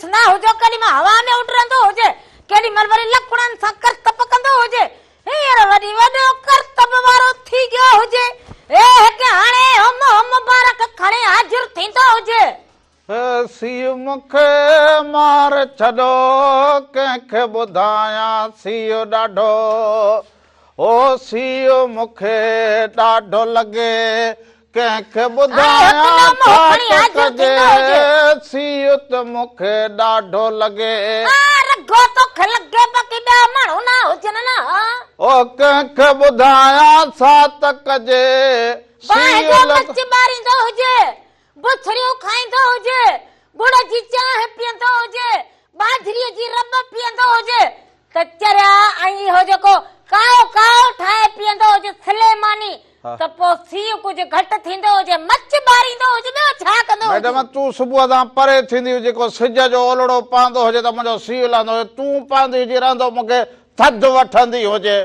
ॾिसंदा हुजो केॾी महिल हवा में उॾंदो हुजे, केॾी महिल वरी लकुड़नि सां करतब कंदो हुजे, हींअर वरी वॾो करतब वारो थी गयो हुजे, के हाणे हम मुबारक खणे हाज़िर थींदो हुजे। सीउ मूंखे मार छॾो, कंहिंखे ॿुधायां सीउ ॾाढो, ओ सीउ मूंखे ॾाढो लॻे, कंहिंखे ॿुधायां छा कजे, सीउ त मूंखे ॾाढो लॻे। रगो तोखे लॻे बाक़ी ॿिया माण्हू न हुजनि न। ओ कंहिंखे ॿुधायां छा त कजे, सीउ मच ॿारींदो हुजे, बुछड़ियूं खाईंदो हुजे, गुड़ जी चांहि पीअंदो हुजे, बाजरीअ जी रॿ पीअंदो हुजे, त चरिया ऐं हो जेको काओ काओ ठाहे पीअंदो हुजे सिलेमानी, त पोइ सीउ कुझु घटि थींदो हुजे, मच ॿारींदो हुजे, ॿियो छा कंदो हुजे। मैडम तूं सुबुह खां परे थींदी हुजे, को सिज जो ओलड़ो पवंदो हुजे त मुंहिंजो सीउ लहंदो हुजे, तूं पवंदी हुजे रहंदो मूंखे थधि वठंदी हुजे।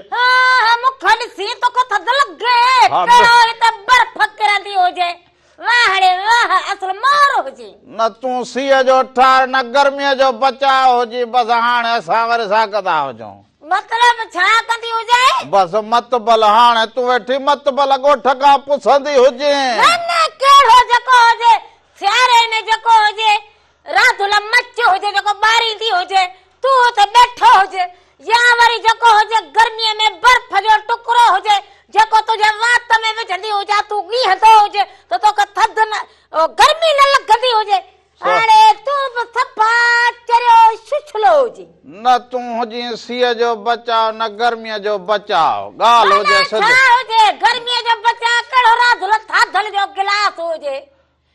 मूंखे ॾिसी तोखे थधि लॻे, कहिड़ो हिते बर्फ़ किरंदी हुजे, वाहड़े वाह असुल मोर हुजे। न तूं सीउ जो ठार न गर्मीअ जो बचाव हुजे, बसि हाणे असां वरी छा कंदा हुजूं। मतलब छा कंदी हुजे? बसि मतबल हाणे तूं वेठी मतबल ॻोठ खां पुछंदी हुजे। न कहिड़ो जेको हुजे, सियारे में जेको हुजे, राधुल मच हुजे जेको ॿारींदी हुजे, तूं हुते वेठो हुजे, या वरी जेको हुजे गर्मीअ में बर्फ़ जो टुकड़ो हुजे जेको तुंहिंजे वात में विझंदी हुजे, तूं ॻीहंदो हुजे त तोखे थधि न गर्मी न लॻंदी हुजे, हाणे तूं बि सफ़ा चरियो छुछलो हुजे। न तूं हुजी सीउ जो बचाव न गर्मीअ जो बचाव, ॻाल्हि हुजे छा हुजे गर्मीअ जो बचाव, कहिड़ो राधुल थाधल जो गिलास हुजे,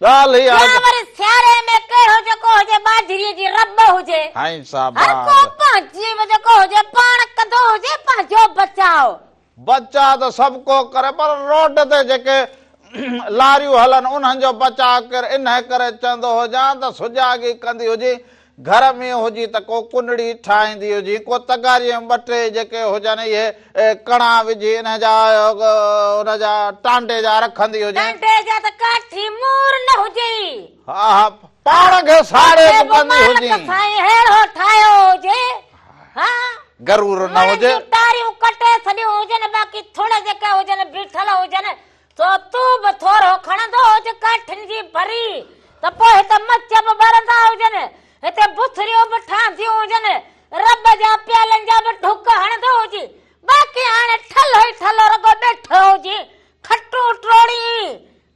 ॻाल्हि ई आहे वरी सियारे में कहिड़ो जेको हुजे बाजरीअ जी रॿ हुजे, जेको हुजे पाण कंदो हुजे पंहिंजो बचाव। बचाव त सभु को करे, पर रोड ते जेके लारियूं हलनि उन्हनि जो बचाव कर, इन करे चवंदो हुजां त सुजागी कंदी हुजे, घर में हुजी त को कुंडड़ी ठाहींदी हुजे, को तगारीअ में ॿ टे जेके हुजनि इहे कणा विझी इन जा हुनजा टांडे जा रखंदी हुजे। टांडे जा त काठी मूर न हुजे, हा हा पाण खे साड़े कंदी हुजे, हेड़ो ठाहियो हुजे, हा गरूर न हुजे, टारियूं कटे छॾियूं हुजनि, बाक़ी थोड़ा जेके हुजनि बीठल हुजनि, तो तूं बि थोरो खणंदो हुजे काठिन जी भरी, त पोइ हिते मच बि ॿरंदा हुजनि, हिते बुथरियूं बि ठहंदियूं हुजनि, रॿ जा प्यालनि जा बि ढुक हणंदो हुजे, बाक़ी हाणे ठलो ई ठलो रगो ॾेठो हुजे, खटू ट्रोड़ी,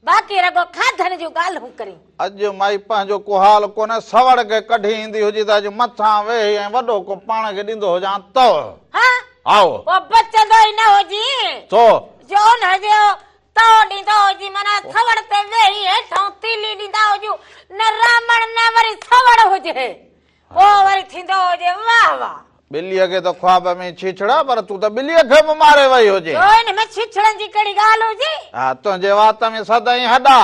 बाक़ी रगो खाधनि जूं ॻाल्हियूं करी। अॼु माई पंहिंजो को हाल कोन्हे, सवड़ खे कढी ईंदी हुजे त अॼु मथां वेही ऐं वॾो को पाण खे ॾींदो हुजां त आओ पोइ बचंदो ई न हुजे, तो जो न जो तो ॾींदो हुजे, माना सवड़ ते वेही हेठां तीली ॾींदा हुजूं, न रामण न वरी सवड़ हुजे, पोइ वरी थींदो हुजे वाह वाह। ॿिलीअ खे त ख्वाब में छीछड़ा, पर तूं त ॿिलीअ खे बि मारे वई हुजे। हिन में छीछड़नि जी कहिड़ी ॻाल्हि हुजे? हा तुंहिंजे वात में सदाईं हॾा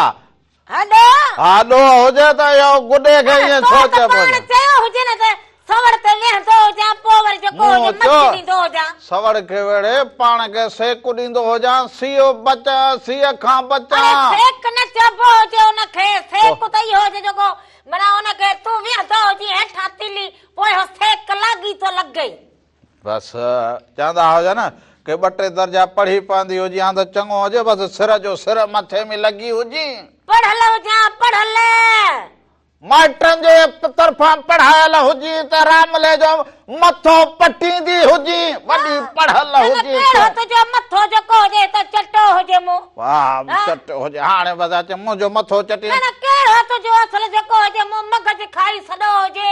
हॾो हुजे त इहो गुॾे खे ईअं छो चइबो? चयो हुजे न त सवड़ ते वेहंदो हुजां, पोइ वरी जेको हुजे मच ॾींदो हुजां, सवड़ खे वेड़े पाण खे सेक ॾींदो हुजां, सीउ बचा सीउ खां बचा। सेक न चइबो हुजे हुनखे, सेक त इहो हुजे जेको माना हुनखे तूं वेहंदो हुजे हेठां तीली, पोइ सेक लॻी थो लॻे। बसि चवंदा हुजे न के ॿ टे दर्जा पढ़ी पवंदी हुजे हा त चङो हुजे, बसि सिर जो सिर मथे में लॻी हुजे, पढ़ल हुजां पढ़ल, माइटनि जे तरफ़ां पढ़ायल हुजी त रामले जो मथो पटींदी हुजी, वॾी पढ़ल हुजी, तुंहिंजो मथो जेको हुजे त चटो हुजे मूं, वाह चटो हुजे, हाणे बसि अचे मुंहिंजो मथो चटी, कहिड़ो तुंहिंजो असुल जेको हुजे मूं मगज खाई छॾो हुजे,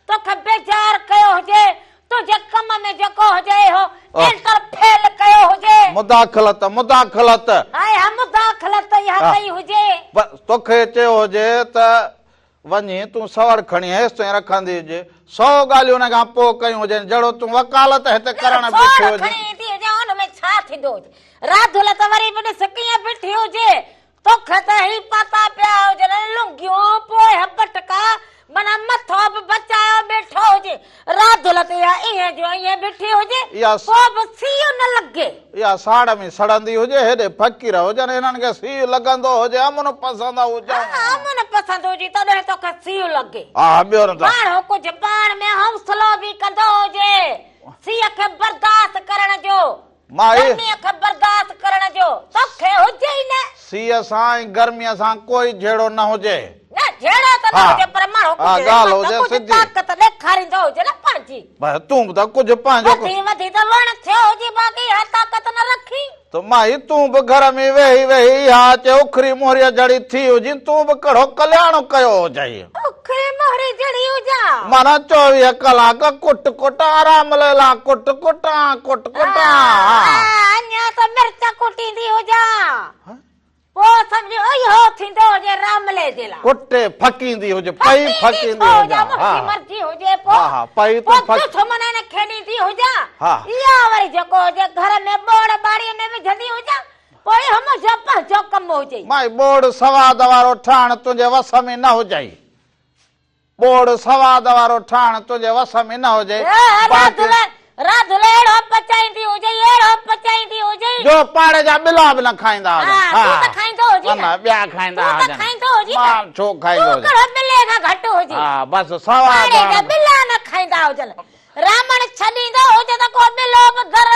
तोखे बेजार कयो हुजे, तुंहिंजे कम में जेको हुजे हो इंटरफेल कयो हुजे, मुदाखलत मुदाखलत इहा कई हुजे, तोखे चयो हुजे त वञी तूं सवड़ खणी हेसि ताईं रखंदी हुजे, 100 ॻाल्हियूं हुन खां पोइ कयूं हुजनि, जहिड़ो तूं वकालत हिते करण बीठी हुजे, हुनमें छा थींदो हुजे, राधुल त वरी बि ॾिस कीअं बीठी हुजे, तोखे त ही पाता पिया हुजनि, लुंगियूं पोइ हबटका, माना मथो बि बचायो वेठो हुजे, राधुल त ईअं जो ईअं बीठी हुजे, पोइ बि सीउ न लॻे। या साड़ में सड़ंदी हुजे हेॾे फ़क़ीर हुजनि हिननि खे सीउ लॻंदो हुजे अमन पसंदि हुजे अमन पसंदि हुजे तॾहिं तोखे सीउ लॻे हा ॿियो न त माण्हू कुझु पाण में हौसलो बि कंदो हुजे सीउ खे बर्दाश्त करण जो मां गर्मीअ खे बर्दाश्त करण जो तोखे हुजे ई न सीउ सां ऐं गर्मीअ सां कोई जहिड़ो न हुजे न जहिड़ो त न हुजे पर माण्हू कुझु ताक़त ॾेखारींदो हुजे न पंहिंजी बस तूं बि त कुझु पंहिंजो वधी त वण थियो हुजे बाक़ी हा ताक़त न रखी त माई तूं बि घर में वेही वेही हा चे उखरी मोहरीअ जड़ी थी हुजी तूं बि कहिड़ो कल्याण कयो हुजई उखरी मोहरी जड़ी हुजा माना 24 कलाक कुट कुट आराम लेला कुट कुटा अञा त मिर्च कुटींदी हुजा वो समझो इहो थींदो हुजे रामले जे लाइ कुटे फकींदी हुजे पई फकींदी हुजे हा मर्जी हुजे पो हा पई तूं फक छमने न खेनींदी हुजा हा इहा वरी जेको हुजे घर में बोड़ बाड़ी में विझंदी हुजा पोइ हम जप जो कम हुजे माई बोड़ सवाद वारो ठाण तुंहिंजे वस में न हुजई बोड़ सवाद वारो ठाण तुंहिंजे वस में न हुजे राधुले एड़ो पचाईंदी हुजे एड़ो पचाईंदी हुजे जो पाड़े जा बिला बि न खाईंदा हा तू त खाईंदो हुजे न ॿिया खाईंदा तू त खाईंदो हुजे मां छो खाईंदो हुजे कहिड़ो बिले खां घटि हुजे हा बस सवाद पाड़े जा बिला न खाईंदा हुजनि रावण छॾींदो हुजे त को बिलो बि घर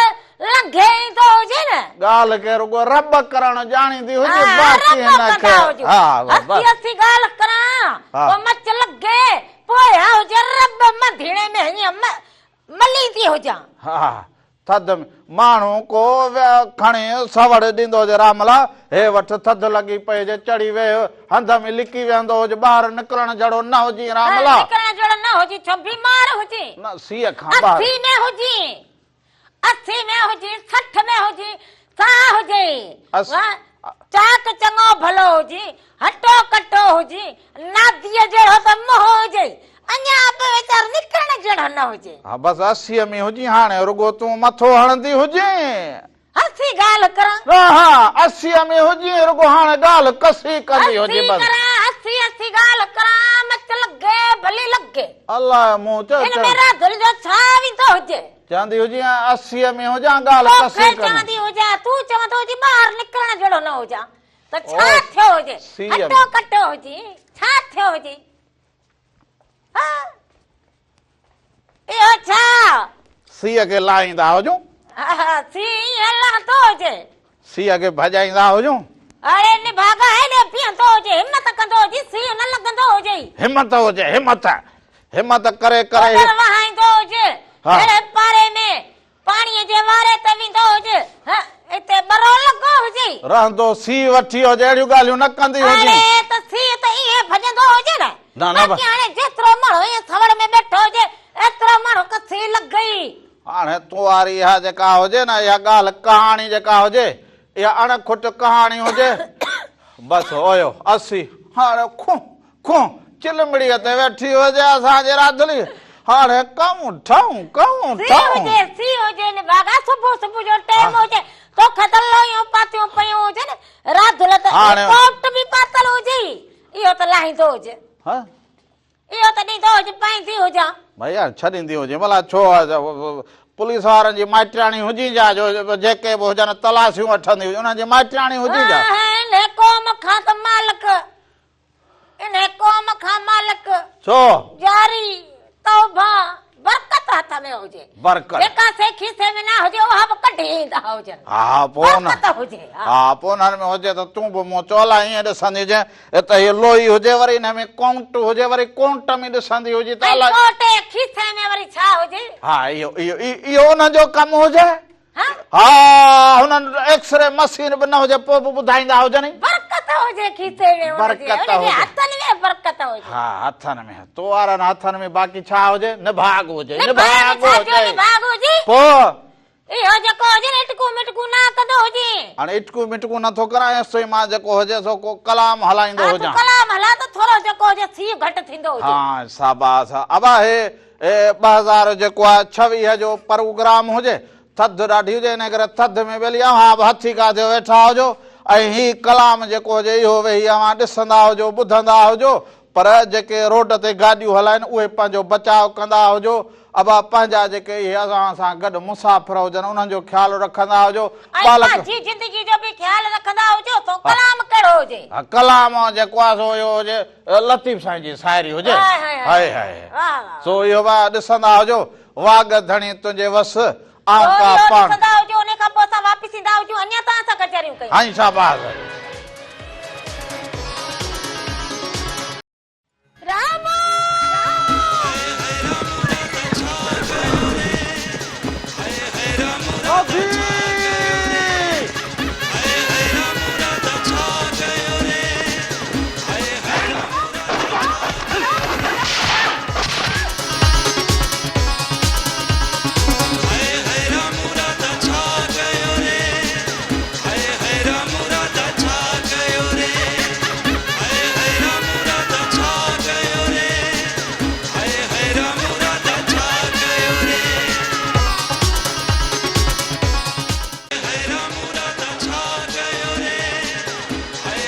लंघे ईंदो हुजे न ॻाल्हि के रुगो रब करण ॼाणींदी हुजे बाक़ी न के हा हसी हसी ॻाल्हि करा पोइ मच लॻे पोइ हा हुजे रब मंधिणे में हीअं मलींदी हुजां हा थधि में माण्हू को खणी सवड़ ॾींदो हुजे रामला हे वठ थधि लॻी पई हुजे चढ़ी वेह हंध में लिकी वेंदो हुजे ॿाहिरि निकिरण जहिड़ो न हुजे रामला निकिरण जहिड़ो न हुजे छो बीमार हुजे न सीअ खां ॿाहिरि 80 में हुजे 80 में हुजे 60 में हुजे सा हुजे चाक चङो भलो हुजे हटो कटो हुजे नादीअ जहिड़ो त मोह हुजे अञा बि वीचार निकिरण जहिड़ो न हुजे हा बस 80 में हुजी हाणे रुगो तूं मथो हणंदी हुजे हसी ॻाल्हि करा हा 80 में हुजी रुगो हाणे ॻाल्हि कसी कंदी हुजे बस हसी हसी ॻाल्हि करा मच लॻे भली लॻे अल्लाह मूं इन में राधुल जो छा विंदो हुजे चवंदी हुजे 80 में हुजां ॻाल्हि कसी चवंदी हुजे तूं चवंदो हुजे ॿाहिरि निकिरण जहिड़ो न हुजां त छा थियो हुजे हटो कटो हुजे छा थियो हुजे इहो छा सीअ खे लाहींदा हुजूं सीउ लहंदो हुजे सीअ खे भॼाईंदा हुजूं अरे निभागा हेॾे बीहंदो हुजे हिम्मत कंदो हुजे सीउ न लॻंदो हुजे हिम्मत हुजे हिम्मत करे करे वहाईंदो हुजे अहिड़े पारे में पाणीअ जे वारे ते वेंदो हुजे हिते बरो लॻो हुजे रहंदो सीउ वठी हुजे अहिड़ियूं ॻाल्हियूं न कंदी हुजे अरे त सीउ त ईअं भॼंदो हुजे न बाक़ी हाणे जेतिरो माण्हू ईअं सवड़ में वेठो हुजे एतिरो माण्हू खे सीउ लॻई हाणे तूं वारी इहा जेका हुजे न इहा ॻाल्हि कहाणी जेका हुजे इहा अणखुट कहाणी हुजे बसि हुयो 80 हाणे खूं चिलमड़ीअ ते वेठी हुजे असांजे राधुली हाणे कमु ठहूं सी हुजे न बागा सुबुह जो टाइम हुजे तोखे त लोयूं पातियूं पयूं हुजे न राधुल त कोट बि पातल हुजे इहो त लाहींदो हुजे इहो त ॾींदो हुजे पाईंदी हुजां भैया छॾींदी हुजे भला छो पुलिस वारनि जी माइटाणी हुजी जा जो जेके बि हुजनि तलाशियूं वठंदी हुजे उन्हनि जी माइटाणी हुजी जा इन क़ौम खां त मालिक छो जारी तौबा बरकत हथ में हुजे बरकत जेका से खीसे में ना हुजे उहा बि कढी ईंदा हुजनि हा पोइ न हुजे हा पोइ उन्हनि में हुजे त तूं बि मूं चोला ईअं ॾिसंदी हुजे त हीअ लोही हुजे वरी हिन में काउंट हुजे वरी काउंट में ॾिसंदी हुजे त खीसे में वरी छा हुजे हा इहो उनजो कमु हुजे हा हुननि एक्सरे मशीन बि न हुजे पोइ बि ॿुधाईंदा हुजनि बरकत हुजे खीसे में बरकत हुजे हथनि में बरकत हुजे हा हथनि में तो वारनि हथनि में बाक़ी छा हुजे निभाग हुजे पोइ इहो जेको हुजे न इटकू मिटकू ना कंदो हुजे हाणे इटकू मिटकू नथो करायांसि मां जेको हुजे सो को कलाम हलाईंदो हुजां कलाम हला त थोरो जेको हुजे सीउ घटि थींदो हुजे हा शाबाश अबा हे 2000 जेको आहे 26 जो प्रोग्राम हुजे थधि ॾाढी हुजे इन करे थधि में वेली अव्हां बि हथी काथे वेठा हुजो ऐं ही कलाम जेको हुजे इहो वेही अव्हां ॾिसंदा हुजो ॿुधंदा हुजो पर जेके रोड ते गाॾियूं हलाइनि उहे पंहिंजो बचाव कंदा हुजो। अबा पंहिंजा जेके इहे असां सां गॾु मुसाफ़िर हुजनि उन्हनि जो ख़्यालु रखंदा हुजो। पंहिंजी ज़िंदगी जो बि ख़्यालु रखंदा हुजो। तो कलाम कहिड़ो हुजे? कलाम जेको आहे सो इहो हुजे लतीफ़ साईं जी शाइरी हुजे। हाय हाय सो इहो ॾिसंदा हुजो। वाग धणी तुंहिंजे वस आऊं पाण ॾिसंदा हुजो। उन खां पोइ असां वापसि ईंदा हुजो। अञा तव्हां सां कचहरियूं कयूं। हां शाबाश।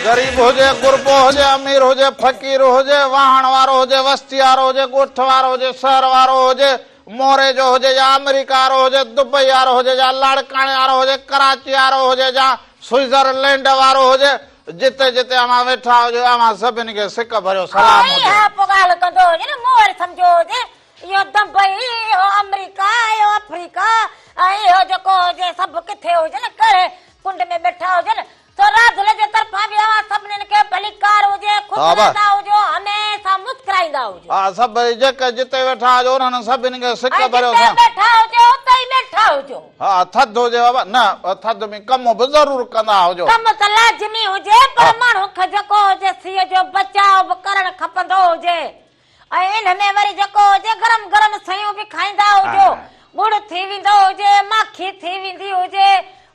गरीब हुजे गुरबो हुजे अमीर हुजे फ़कीर हुजे वाहण वारो हुजे वस्ती वारो हुजे ॻोठ वारो हुजे शहर वारो हुजे मोरे जो हुजे या अमेरिका वारो हुजे दुबई वारो हुजे या लाड़काणे वारो हुजे कराची वारो हुजे या स्विट्जरलैंड वारो हुजे जिते जिते अमां वेठा हुजे अमां सभिनी खे सिक भरियो सलाम हुजे। ॻाल्हि कंदो हुजे न मोर सम्झो हुजे। इहो दुबई इहो अमेरिका इहो अफ्रीका ऐं इहो जेको हुजे सभु किथे हुजे न कहिड़े कुंड में वेठा हुजनि। तो राधुल जे तरफां बि अवां सभिनीनि खे भलीकार हुजे ख़ुशि रहंदा हुजो हमेशा मुस्कुराईंदा हुजो। हा सभु जेके जिते वेठा हुजो उन्हनि सभिनी खे सिक भरियो वेठा हुजो उते ई वेठा हुजो। हा थधि हुजे बाबा न थधि में कमु बि ज़रूरु कंदा हुजो। कमु त लाज़मी हुजे पर माण्हू खे जेको हुजे सीअ जो बचाव बि करणु खपंदो हुजे। ऐं इन में वरी जेको हुजे गरम गरम शयूं बि खाईंदा हुजो। गुड़ थी वेंदो हुजे माखी थी वेंदी हुजे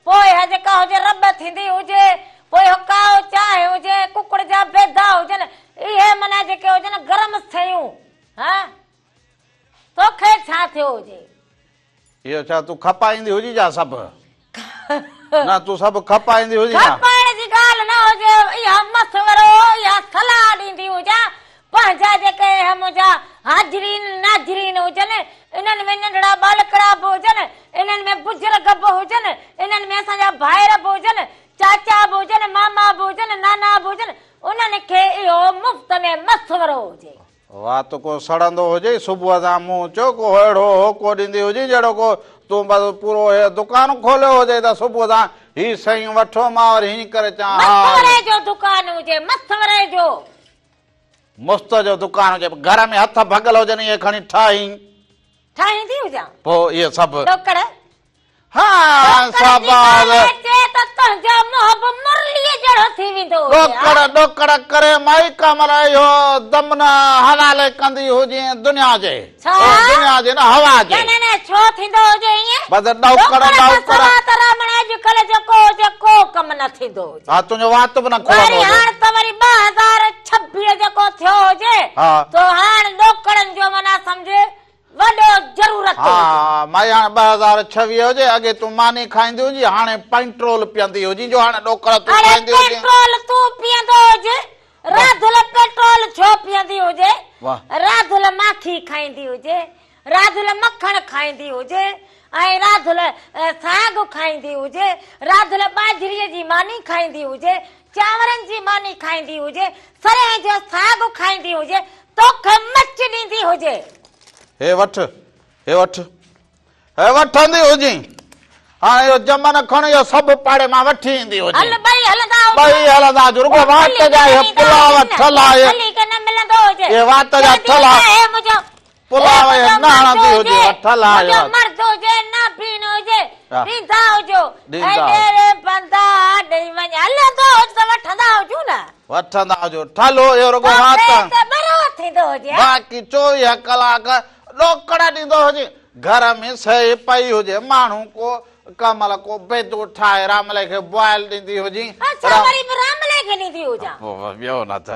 पोइ जेका हुजे रब थींदी हुजे पोइ काओ चांहि हुजे कुकड़ जा बेदा हुजनि इहे माना जेके हुजनि गरम शयूं। हा तोखे छा थियो हुजे? इहो छा तूं खपाईंदी हुजी जा सभु? न तूं सभु खपाईंदी हुजी खपाइण जी ॻाल्हि न हुजे। इहा मसवरो इहा सलाह ॾींदी हुजां। पंहिंजा जेके मुंहिंजा हाजरीन नाजरीन हुजनि इन्हनि में नंढड़ा बालकड़ा बि हुजनि इन्हनि में बुजुर्ग बि हुजनि इन्हनि में असांजा भाइर बि हुजनि चाचा बि हुजनि मामा बि हुजनि नाना बि हुजनि उन्हनि खे इहो मुफ़्त में मसवरो हुजे। वाह तो को सड़ंदो हुजे सुबुह सां मुंहुं चो को अहिड़ो होको ॾींदी हुजे जहिड़ो को तूं बसि पूरो हे दुकान खोलियो हुजे त सुबुह सां ही शयूं वठो मां वरी हीअं करे चवां मसवरे जो दुकान हुजे मसवरे जो मुफ़्त जो दुकान हुजे घर में हथ भॻल हुजनि इहे खणी ठाहींदी हुजां पोइ इहे सभु ॾोकड़ हा शाबाश ॾोकड़ करे माई कमर इहो दम न हवाले कंदी हुजे दुनिया जे दुनिया जे न हवा जे छो थींदो हुजे ईअं बस ॾोकड़ अॼुकल्ह जेको हुजे को कम न थींदो हुजे। हा तुंहिंजो वात बि न खोलंदो हाणे त वरी 2026 जेको थियो हुजे तो हाणे ॾोकड़नि जो माना सम्झे वॾो ज़रूरत हा माई हाणे 2026 हुजे अॻे तूं मानी खाईंदी हुजी हाणे पेट्रोल पीअंदी हुजी जो हाणे ॾोकड़ तूं खाईंदी हुजी पेट्रोल तूं पीअंदो हुजे राधुल पेट्रोल छो पीअंदी हुजे राधुल माखी खाईंदी हुजे राधुल मखण खाईंदी हुजे ऐं राधुल साग खाईंदी हुजे राधुल बाजरीअ जी मानी खाईंदी हुजे चांवरनि जी मानी खाईंदी हुजे सरह जो साग खाईंदी हुजे तोखे मच ॾींदी हुजे। हे वठ हे वठंदी हुजी हाणे इहो जमन खण इहो सभु पाड़े मां वठी ईंदी हुजे हल ॿई हलंदा रुगो वात जा पुलाव ठला मिलंदो ये वात जा ठला पुलाव न हणंदी हुजे ठला मर्द हुजे न पीन हुजे ॾींदा हुजो ऐं बंदा ॾेई वञ हलंदो त वठंदा हुजो न वठंदा हुजो ठलो इहो रुगो वात थींदो हुजे बाक़ी 24 कलाक ॾोकड़ ॾींदो हुजे घर में सही पई हुजे माण्हू को कमल को बेदो ठाहे रामले खे बॉइल ॾींदी हुजी रामले खे ॾींदी हुजां ॿियो न त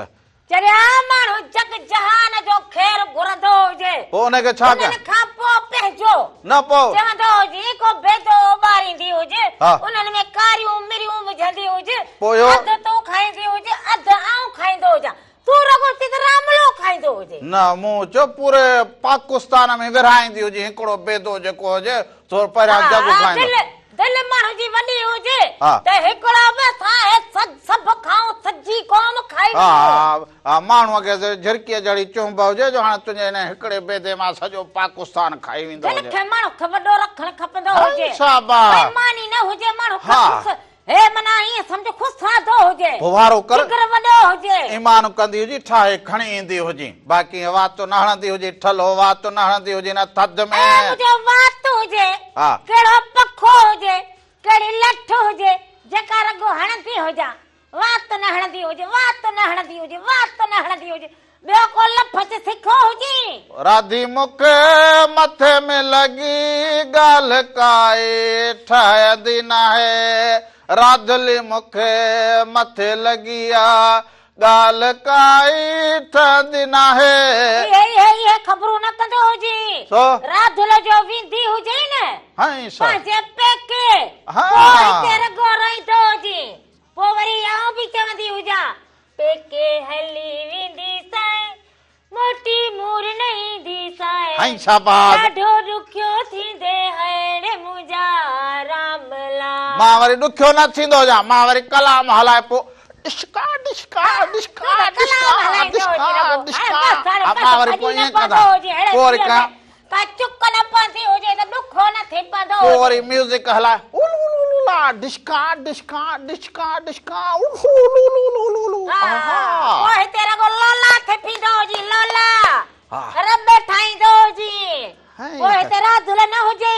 चरिया माण्हू जग जहान जो ख़ैर घुरंदो हुजे पोइ उनखे छा कयां खां पोइ पंहिंजो न पोइ चवंदो हुजे को बेदो ॿारींदी हुजे उन्हनि में कारियूं मिरियूं विझंदी हुजे अधु तूं खाईंदी हुजे अधु आऊं खाईंदो हुजां तूं रुगो रामलो खाईंदो हुजे न मूं चयो पूरे पाकिस्तान में विरहाईंदी हुजे हिकिड़ो बेदो जेको हुजे थोरो पहिरियां जग खाईंदो दिल माण्हू जी वॾी हुजे हा। त हिकिड़ो बि असां सभु खाऊं सॼी क़ौम खाई हा माण्हूअ खे झिरकीअ जहिड़ी चुंब हुजे जो हाणे तुंहिंजे हिन हिकिड़े बेदे मां सॼो पाकिस्तान खाई वेंदो दिल हुजे खे माण्हू खे वॾो रखणु खपंदो हुजे शाबाश बेईमानी न हुजे माण्हू खे हा। ख़ुशि हे मना ईअं सम्झ ख़ुशि थो हुजे पोइ वारो कर जिगर वॾो हुजे ईमान कंदी हुजे ठाहे खणी ईंदी हुजे बाक़ी वातो न हणंदी हुजे ठलो वातो न हणंदी हुजे न थधि में मुंहिंजो वात हुजे हा। कहिड़ो पखो हुजे कहिड़ी लठ हुजे जेका रगो हणंदी हुजां वात न हणंदी हुजे वात न हणंदी हुजे वात न हणंदी हुजे ॿियो को लफ़्ज़ सिखो हुजे राधी मूंखे मथे में लॻी ॻाल्हि काए ठहंदी नाहे राधली मूंखे मथे लॻी आ ॻाल्हि काई ठहंदी नाहे ये ख़बरूं न कंदो हुजे छो? राधुल जो वेंदी हुजे न हां सर पंहिंजे पेके हा। पोइ हिते रगो रहंदो हुजे पोइ वरी आउं बि चवंदी हुजां पेके हली वेंदी साए मोटी मूर न ईंदी साए हां शाबाश ॾाढो ॾुखियो थींदे हाणे मुंहिंजा रामला मां वरी ॾुखियो न थींदो हुजां मां वरी कलाम हलाए पोइ डिस्का डिस्का डिस्का डिस्का डिस्का डिस्का मां वरी पोइ ईअं कंदा पोइ वरी का चुक न पवंदी हुजे त ॾुखो न थी पवंदो पोइ वरी म्यूज़िक हलाए उलुलुलुला डिस्का डिस्का डिस्का डिस्का उलुलुलुलुलु पोइ हिते रगो लोला थे पींदो हुजे लोला हा। रॿ ठाहींदो हुजे हाय। पोइ हिते राधुल न हुजे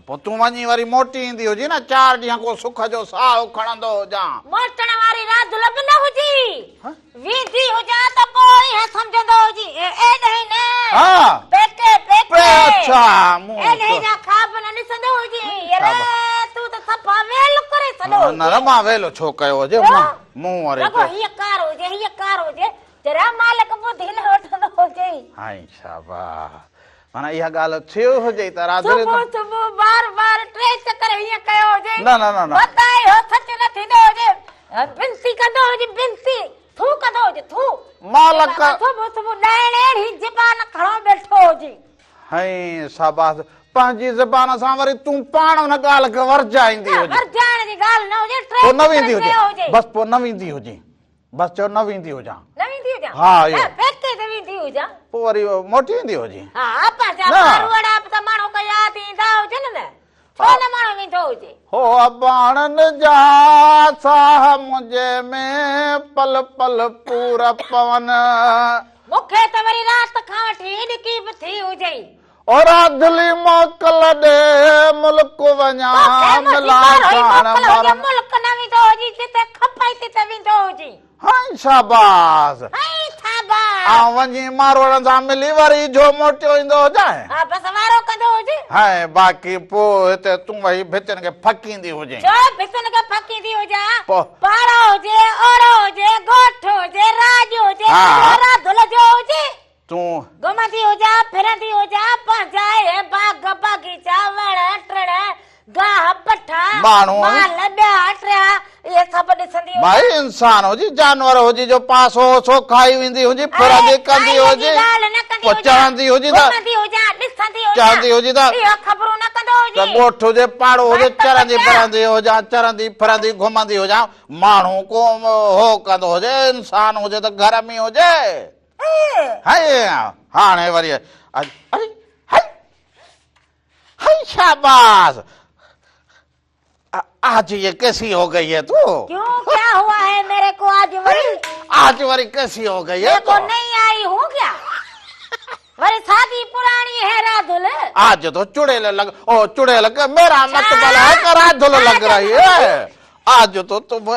पोइ तूं वञी वरी मोटी ईंदी हुजे न 4 ॾींहं को सुख जो साहु खणंदो हुजां मोटण वारी राधुल बि न हुजे हाँ? वेंदी हुजां त पोइ ईअं सम्झंदो हुजे ए नहीं न हा पेके पेके अच्छा मूं ए नहीं जा खाब न ॾिसंदो हुजे यार तूं त सफ़ा वेल करे छॾो न रमा वेलो छो कयो हुजे मूं वरी रगो हीअ कार हुजे जरा मालिक ॿुधी न वठंदो हुजे हाय शाबाश माना इहा ॻाल्हि थियो हुजे त राधुले सुबुह सुबुह बार टे चकर हीअं कयो हुजे न न न न बताए हो सच न थींदो हुजे बिनती कंदो हुजे बिनती थू कंदो हुजे थू मालिक सुबुह सुबुह ॾाइण अहिड़ी ज़बान खणो वेठो हुजे हाय शाबाश पंहिंजी ज़बान सां वरी तूं पाण हुन ॻाल्हि खे वरजाईंदी हुजे वरजाइण जी ॻाल्हि न हुजे पोइ न वेंदी हुजे बसि पोइ न वेंदी हुजे बसि चओ न वेंदी हुजां न वेंदी हुजां हा इहो पेके ते वेंदी हुजां पोइ वरी मोटी ईंदी हुजे हा पंहिंजा न। मारवाड़ा त माण्हू खे यादि ईंदा हुजनि न छो न माण्हू वेंदो हुजे हो अबाणनि जा साह मुंहिंजे में पल पल पूरा पवन मूंखे त वरी राति खां वठी ॾिकी बि थी हुजे और राधली मोकल ॾे मुल्क वञा मिला साण मुल्क न वेंदो हुजे जिते खपाई तिते वेंदो हुजे हाय शाबाश हाय शाबाश ऐं वञी मारवाड़नि सां मिली वरी जो मोटियो ईंदो हुजां हा बस वारो कंदो हुजे हाय बाक़ी पोइ हिते तूं वही भितियुनि खे फकींदी हुजे छो भितुनि खे फकींदी हुजां पोइ पाड़ो हुजे ओड़ो हुजे ॻोठ हुजे राज हुजे हा। राधुल जो हुजे तूं घुमंदी हुजां फिरंदी हुजां पंहिंजा हे बाग बागीचा वण टिण गाह पठा माण्हू माल ॿिया टिया इहे सभु ॾिसंदी हुजां भाई इंसान हुजे जानवर हुजे जो पास हो सो खाई वेंदी हुजे फिरंदी कंदी हुजे पोइ चवंदी हुजे त घुमंदी हुजां ॾिसंदी हुजां चवंदी हुजे त इहो ख़बरूं न कंदो त हुजे ॻोठ हुजे पाड़ो हुजे चरंदी फिरंदी हुजां चरंदी फिरंदी घुमंदी हुजां माण्हू को हो कंदो हुजे इंसान हुजे त घर में हुजे हाय हाणे वरी अरे हाय हाय शाबाश आज ये कैसी हो गई है तू क्यों क्या हुआ है मेरे को आज वरी कैसी हो गई है मेरे को नहीं आई हूँ क्या वरी शादी पुरानी है राधुल आज तो चुड़ैल लग ओ चुड़ैल का मेरा मतलब है कि राधुल लग रही है आज तो तुम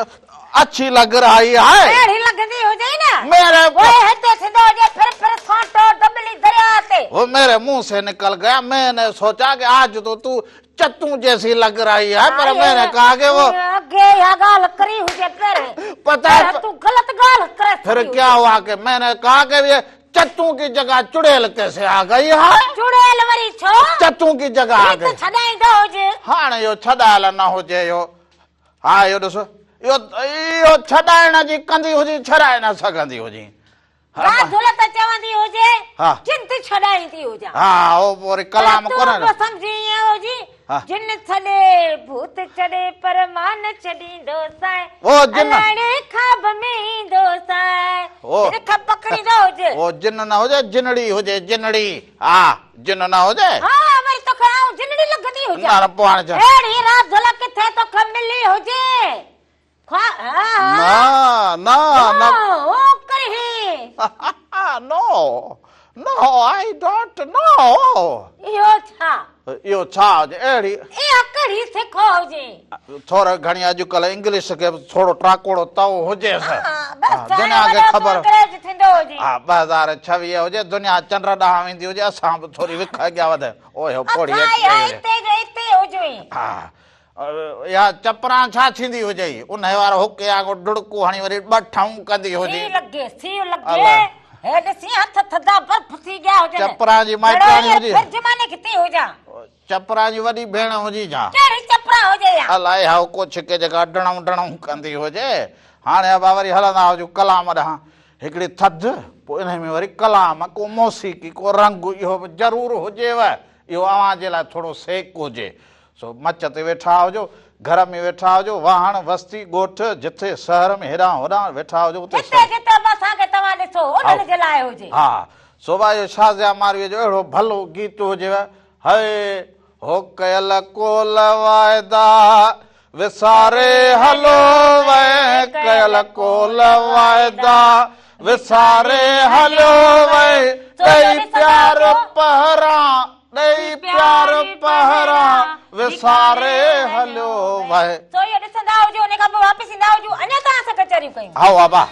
अच्छी लग रही है मेरी लगती हो जाए ना मेरे वो हते सिद्धो हो जाए फिर सांटो दबली दरिया से वो मेरे मुंह से निकल गया मैंने सोचा कि आज तो तू चत्तू जैसी लग रही है पर मैंने कहा कि वो आगे या गाल करी हुई फिर पता है तू गलत गाल करे फिर क्या हुआ कि मैंने कहा कि ये चत्तू की जगह चुड़ैल कैसे आ गई है चुड़ैल वरी छो चत्तू की जगह आ गई छडाई दो जे हाँ यो छडायल न हुजे यो हाँ यो ॾिसो यो छॾाइण जी कंदी हुजी छॾाए न सघंदी हुजी रात झुलत चवंदी हुजे हा। चिंत छॾाईंदी हुजां हाँ वो पूरी कलाम तूं कोन बि सम्झी ईअं हुजी हा। जिन छॾे भूत छॾे पर मान छॾींदो साए वो जिन अलाणे ख़्वाब में ईंदो साए ओ। रख पकड़ींदो हुजे वो जिन न हुजे जिनड़ी हुजे जिनड़ी हाँ जिन न हुजे हा वरी तोखे आऊं जिनड़ी लॻंदी हुजां ना न पाण जा अहिड़ी रात झुल किथे तोखे मिली हुजे ना ना ना ओ करही no no I don't know इहो छा इहो छा अहिड़ी इहा कढ़ी सिखो हुजे थोरो घणी अॼुकल्ह इंग्लिश खे थोरो टाकोड़ो तओ हुजेसि बस दुनिया खे ख़बर अंग्रेज थींदो हुजे हा 2026 हुजे दुनिया चंड ॾांहुं वेंदी हुजे असां बि थोरी विख अॻियां वधे ओए हो पोड़ी हिते हुजे हा या चपरां छा थींदी हुजे उन वारो हुके आगो डुड़कू हणी वरी ॿ ठऊं कंदी हुजे सी लॻे हे ॾिसी हथ थधा बर्फ थी गया हुजे चपरां जी माइटाणी हुजे फिर जमाने किथे हुजा चपरां जी वॾी भेण हुजी जा कहिड़ी चपरा हुजे या अलाए हाउ को छिके जेका डणऊं डणऊं कंदी हुजे हाणे अब वरी हलंदा हुजूं कलाम ॾांहुं हिकिड़ी थधि पोइ इन में वरी कलाम को मौसीक़ी को रंग इहो बि ज़रूरु हुजेव इहो अव्हां जे लाइ थोरो सेक हुजे सो मच ते वेठा हुजो घर में वेठा हुजो वाहण वस्ती ॻोठ जिथे शहर में हेॾां होॾां वेठा हुजो उते जिते असांखे तव्हां ॾिसो उन्हनि जे लाइ हुजे हा सोभा जो शाज़िया मारवीअ जो अहिड़ो भलो गीत हुजेव हे हो कयल कोल वाइदा विसारे हलो वे कयल कोल वाइदा विसारे हलो वे ॾेई प्यार पहरां ॾेई प्यार पहरां विसारे हलो वे सो इहो ॾिसंदा हुजो उन खां पोइ वापसि ईंदा हुजो अञा तव्हां सां कचहरियूं कयूं आओ बाबा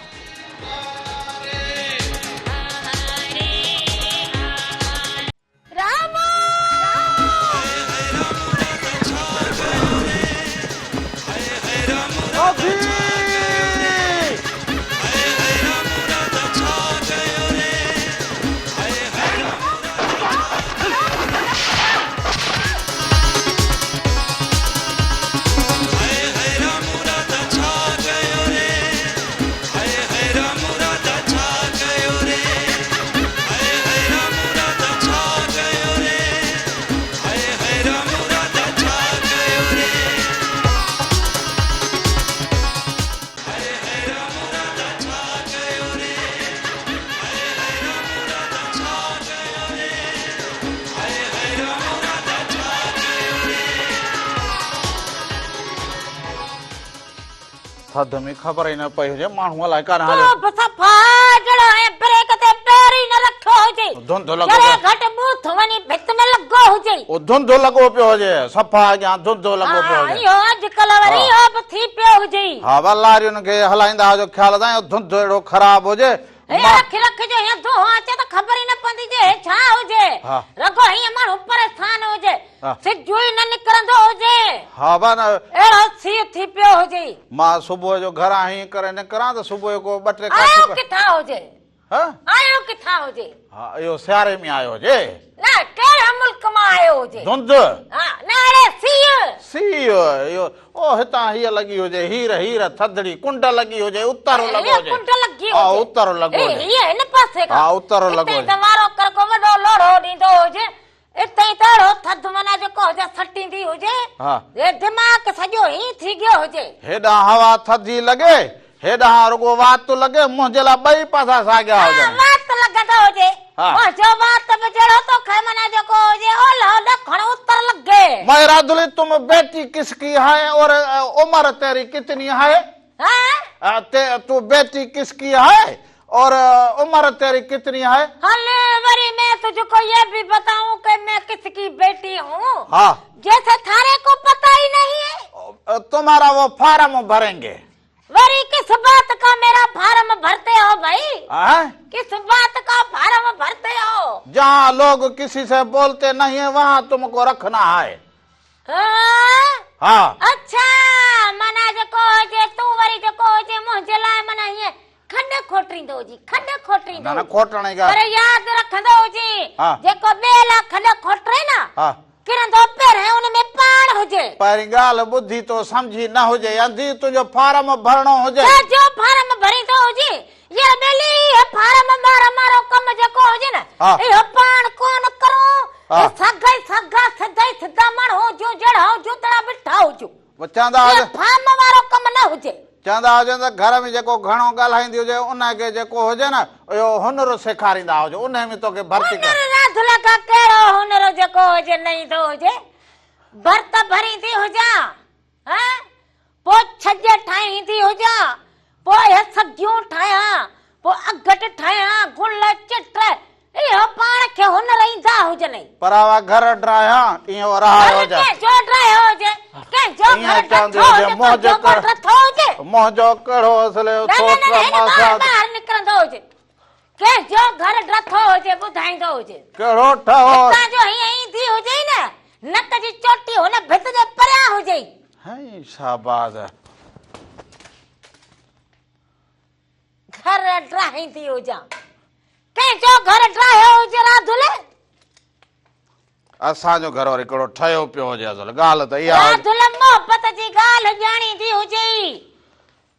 थधि में ख़बर ई न पई हुजे माण्हू अलाए कान हले सफ़ा जड़ा ऐं ब्रेक ते पैर ई न रखियो हुजे धुंध लॻो जरे घटि बूथ वञी भित में लॻो हुजे ओ धुंध लॻो पियो हुजे सफ़ा अॻियां धुंध लॻो पियो हुजे इहो अॼुकल्ह वरी इहो बि थी पियो हुजे हा भला लारियुनि खे हलाईंदा हुजो ख़्याल सां धुंध अहिड़ो ख़राब हुजे रखिजो हीअं धुओं अचे त ख़बर ई न पवंदी जे छा हुजे रगो हीअं माण्हू परेशान हुजे सिजु ई न निकिरंदो हुजे हा बा न अहिड़ो सीउ थी पियो हुजे मां सुबुह जो घरां हीअं करे निकिरां त सुबुह जो को 2-3 आयो किथां हुजे हाँ आयो किथां हुजे हाँ इहो सियारे में आयो हुजे न कहिड़े मुल्क मां आयो हुजे धुंध हा न अड़े सीउ इहो ओ हितां हीअ लॻी हुजे हीर थधड़ी कुंड लॻी हुजे उतारो लॻो हुजे कुंड लॻी हा हुजे उतारो लॻो हुजे हीअ हिन पासे हा उतारो लॻो हिते हुजे त वारो कर को वॾो लोड़ो ॾींदो हुजे इते त अहिड़ो थधि माना जेको हुजे सटींदी हुजे हा हे दिमाग़ सॼो ई थी गयो हुजे हेॾां हवा थधी लॻे हेॾां रुगो वात लॻे मुंहिंजे लाइ ॿई पासा साॻिया हुजनि वात लॻंदो हुजे मुंहिंजो वात बि जहिड़ो तो खे माना जेको हुजे ओलह ॾखण उत्तर लॻे मेरा दुल्हे तुम बेटी किसकी है और उम्र तेरी कितनी है हाँ तू बेटी किसकी है और उम्र तेरी कितनी है हले वरी मैं तुझको ये भी बताऊं कि मैं किसकी बेटी हूँ हाँ जैसे थारे को पता ही नहीं है तुम्हारा वो फार्म भरेंगे वरी किस बात का मेरा फार्म भरते हो भाई किस बात का फार्म भरते हो जहाँ लोग किसी से बोलते नहीं है वहाँ तुमको रखना है हाँ अच्छा मना जेको जे तू वरी जेको जे मुंहिंजे लाइ मना ये खंड खोटरींदो जी खंड खोटरींदो ना खोटण जी पर याद रखंदो जी जेको बेला खंड खोटरे ना किरंदो पहिरें उन में पाण हुजे पहिरीं ॻाल्हि ॿुधी तो समझी न हुजे अंधी तुंहिंजो फार्म भरणो हुजे जो फार्म भरींदो हुजे ये बेली ये फार्म मारो कम जको होजे ना हाँ। ए पाण कोन करो हाँ। ए सगा सिधा मण हो जो जड़ हो जो तड़ा बिठा हो जो वो चंदा ये फार्म वारो कम न होजे चंदा हुजे त घर में जेको घणो ॻाल्हाईंदी हुजे उनखे जेको हुजे न इहो हुनर सेखारींदा हुजे उन में तोखे भर्ती कर हुनर रात लगा केड़ो हुनर जको होजे नहीं तो होजे भरत भरी थी हो जा हां पो छजे ठाई थी हो जा पो हे सब्जियों ठाया पो अगट ठाया गुल चिट्र इहो पाण खे हुनर ईंदा हुजे नहीं परावा घर ड्राया इहो रहा हो जा के जो ड्रायो होजे के जो ईअं घर चवंदी ड्रायो हुजे, मोह जो कर। होजे मोहजो कहिड़ो असले न बाहर निकरंदो होजे के जो घर ड्रथो होजे ॿुधाईंदो होजे कहिड़ो ठहो हितां जो हीअं ईंदी हुजे न नक जी चोटी हुन भित जे परियां हुजे है शाबाश घर ड्राहींदी हुजां कंहिंजो घर ड्राहियो हुजे राधुले असांजो घर वरी कहिड़ो ठहियो पियो हुजे असल ॻाल्हि त इहा हुजे। राधुले मोहबत जी ॻाल्हि ॼाणींदी हुजे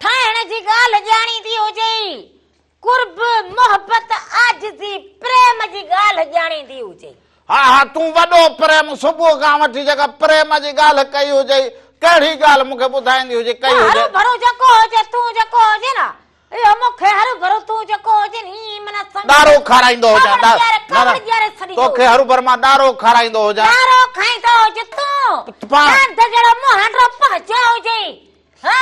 ठाहिण जी ॻाल्हि ॼाणींदी हुजे कुर्ब मोहबत आजिज़ी प्रेम जी ॻाल्हि ॼाणींदी हुजे हा हा तूं वॾो प्रेम सुबुह खां वठी जेका प्रेम जी ॻाल्हि कई हुजे कहिड़ी ॻाल्हि मूंखे ॿुधाईंदी हुजे कई हुजे हरु भरो जेको हुजे तूं जेको हुजे न इहो मूंखे हरु भरो तूं जेको हुजे नी मन ॾारो खाराईंदो हुजे तोखे हरु भर मां ॾारो खाराईंदो हुजे ॾारो खाईंदो हुजे तूं पाण जहिड़ो मुंहंडो पहुचियो हुजे हा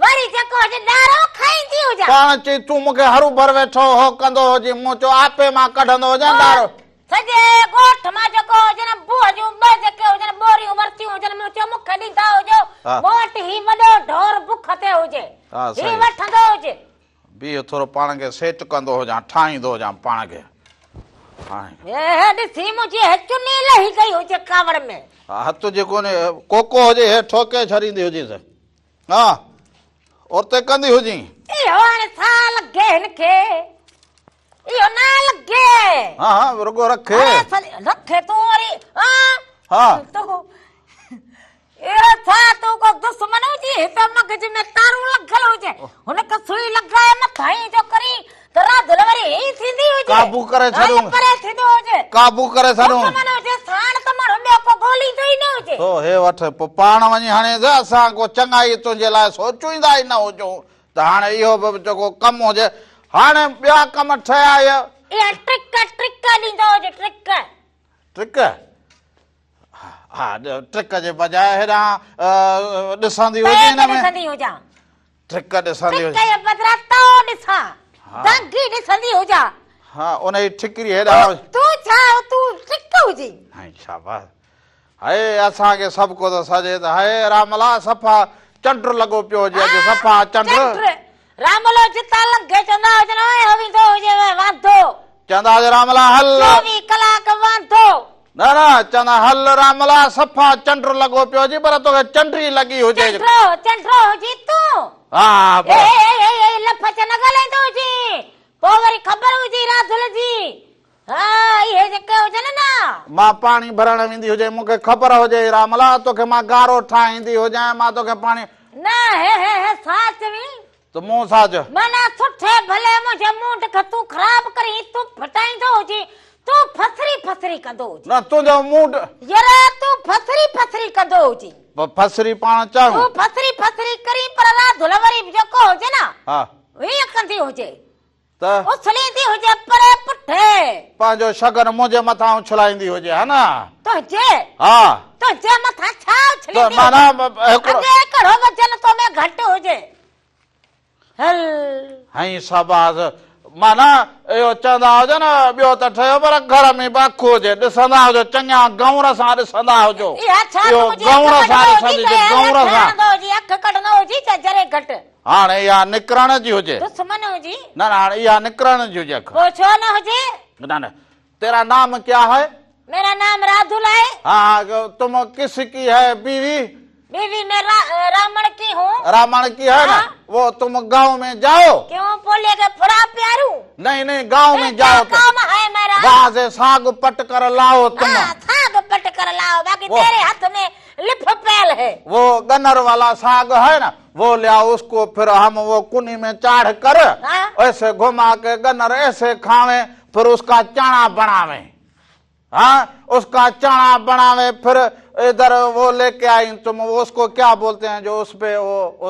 वरी जेको हुजे ॾारो खाईंदी हुजे पाण चई तूं मूंखे हरु भर वेठो हो कंदो हुजे मूं चयो आपे मां कढंदो हुजे ॾारो सॼे ॻोठ मां जेको हुजे न बुह जूं ॿ जेके हुजनि ॿोरियूं वरतियूं हुजनि मूं चयो मूंखे ॾींदा हुजो हा। मूं वटि ही वॾो ढोर बुख ते हुजे हा, सही। ही वठंदो हुजे बीह थोरो पाण खे सेट कंदो हुजां ठाहींदो हुजां पाण खे हाणे ए ॾिसी मुंहिंजी चुनी लही गई हुजे कावड़ में हथु जेको ने कोको हुजे हे ठोके छॾींदी हुजेसि हा उते कंदी हुजी इहो हाणे सा लॻे हिनखे इहो न लॻे हा हा रुगो रखे रखे तूं वरी हा तूं अहिड़ो छा तूं को दुश्मन हुजी हिते मगज में तारूं लॻल हुजे हुनखे सुई लॻाए मथां ई जो करी त राधुल वरी ही थींदी हुजे काबू करे छॾूं परे थींदो हुजे काबू करे छॾूं दुश्मन हुजे साण त माण्हू ॿियो को ॻोल्हींदो ई न हुजे तो हे वठ पोइ पाण वञी हाणे असां को चङाई तुंहिंजे लाइ सोचींदा ई न हुजूं त हाणे इहो बि जेको कमु हुजे हाणे ॿिया कम ठहिया इहा ट्रिक ॾींदो हुजे ट्रिक ट्रिक हा ट्रिक जे बजाए हेॾां ॾिसंदी हुजे हिन में ॾिसंदी हुजां ट्रिक ॾिसंदी ट्रिक हुजे जे बदिरां तो ॾिसां दंगी ॾिसंदी हुजां हा उन जी ठिकरी हेॾां तूं छा तूं ट्रिक हुजी हाय शाबाश हाय असांखे सभु को थो सजे त हाय रामला सफ़ा चंड लॻो पियो हुजे अॼु सफ़ा चंड रामलो जिता लॻे चवंदा हुजनि ओए हवींदो हुजे वांधो चवंदा हुजे रामला हल 24 कलाक वांधो न न चवंदा हल रामला सफ़ा चंड लॻो पियो हुजे पर तोखे चंडी लॻी हुजे चंड्रो हुजी तूं हा ए लफच न ॻाल्हाईंदो हुजी पोइ वरी ख़बर हुजी राधुल जी हा इहे जेके हुजनि न मां पाणी भरण वेंदी हुजे मूंखे ख़बर हुजे रामला तोखे मां गारो ठाहींदी हुजां मां तोखे पाणी न हे साच वी त मूं साच मना सुठे भले मुंहिंजे मूड खे तूं ख़राब करी तूं फटाईंदो हुजी तूं फसरी कंदो हुजी न तुंहिंजो मूड यार तूं फसरी कंदो हुजी फसरी पाण चऊं तूं फसरी करी पर राधुल वरी जेको हुजे न हा हीअं कंदी हुजे त उछलींदी हुजे परे पुठे पंहिंजो शगन मुंहिंजे मथां उछलाईंदी हुजे हा न तुंहिंजे हा तुंहिंजे मथां छा त उछलींदी माना हिकिड़ो अॻे कहिड़ो वजन तो में घटि हुजे हल हई शाबाश माना इहो चवंदा हुजे न ॿियो त ठहियो पर घर में बाखो हुजे ॾिसंदा हुजो चङा गौर सां ॾिसंदा हुजो इहा छा इहो गौर सां ॾिसंदी गौर सां अख कढंदो हुजी त जरे घटि हाणे इहा निकिरण जी हुजे दुश्मन हुजी न न हाणे इहा निकिरण जी हुजे अख वो छो न हुजे न न तेरा नाम क्या है मेरा नाम राधुल है हाँ तुम किसकी है बीवी बीवी मैं रावण की हूँ रावण की है ना वो तुम गांव में जाओ क्यों बोले के फड़ा प्यारू नहीं नहीं गांव में जाओ तो काम है मेरा वहां से साग पट कर लाओ तुम साग पट कर लाओ बाकी तेरे हाथ में लिफ पैल है वो गन्नर वाला साग है ना वो लिया उसको, फिर हम वो कुनी में चाढ़ कर हाँ? ऐसे घुमा के गन्नर ऐसे खावे, फिर उसका चना बनावे। हाँ, उसका चना बनावे, फिर इधर वो लेके आई तुम, उसको क्या बोलते हैं जो उस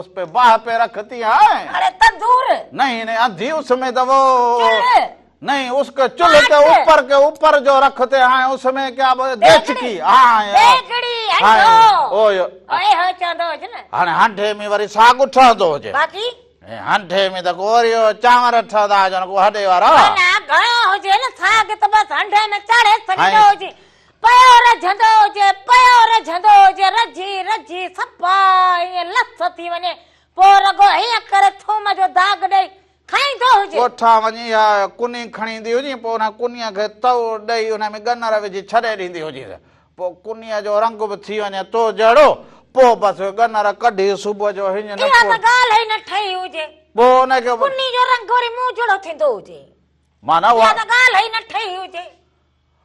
पे बाह पे रखती है? अरे तंदूर नहीं नहीं, अधी उसमें तो वो चूल्हे। नहीं, उसके चूल्हे के ऊपर जो रखते हैं उसमें क्या बोलते, देचकी। हाँ बेकड़ी हाँ, ओए हो चांदो जने हाणे हंडे में वरी साग ठहंदो हुजे, बाकी हंडे में त गोरियो चांवर ठहंदा जन को हॾे वारा। ना घणो हुजे न साग त बस हंडे में चढ़े सॼो हाय। हुजे, पयो रझंदो हुजे रझी रझी सफ़ा ईअं लथ थी वञे, पोइ रुॻो हीअं करे थूम जो दाग ॾेई खाईंदो हुजे। ॻोठा वञी या कुनी खणी ईंदी हुजे, पोइ हुन कुनीअ खे तव ॾेई हुन में गन्नर विझी छॾे ॾींदी हुजे, पोइ कुनीअ जो रंग बि थी वञे तो जहिड़ो, पोइ बसि गन्नर कढी सुबुह जो हीअं न इहा त ॻाल्हि ई न ठही हुजे, पोइ हुनखे कुनी जो रंग वरी मुंहुं जहिड़ो थींदो हुजे, माना इहा त ॻाल्हि ई न ठही हुजे।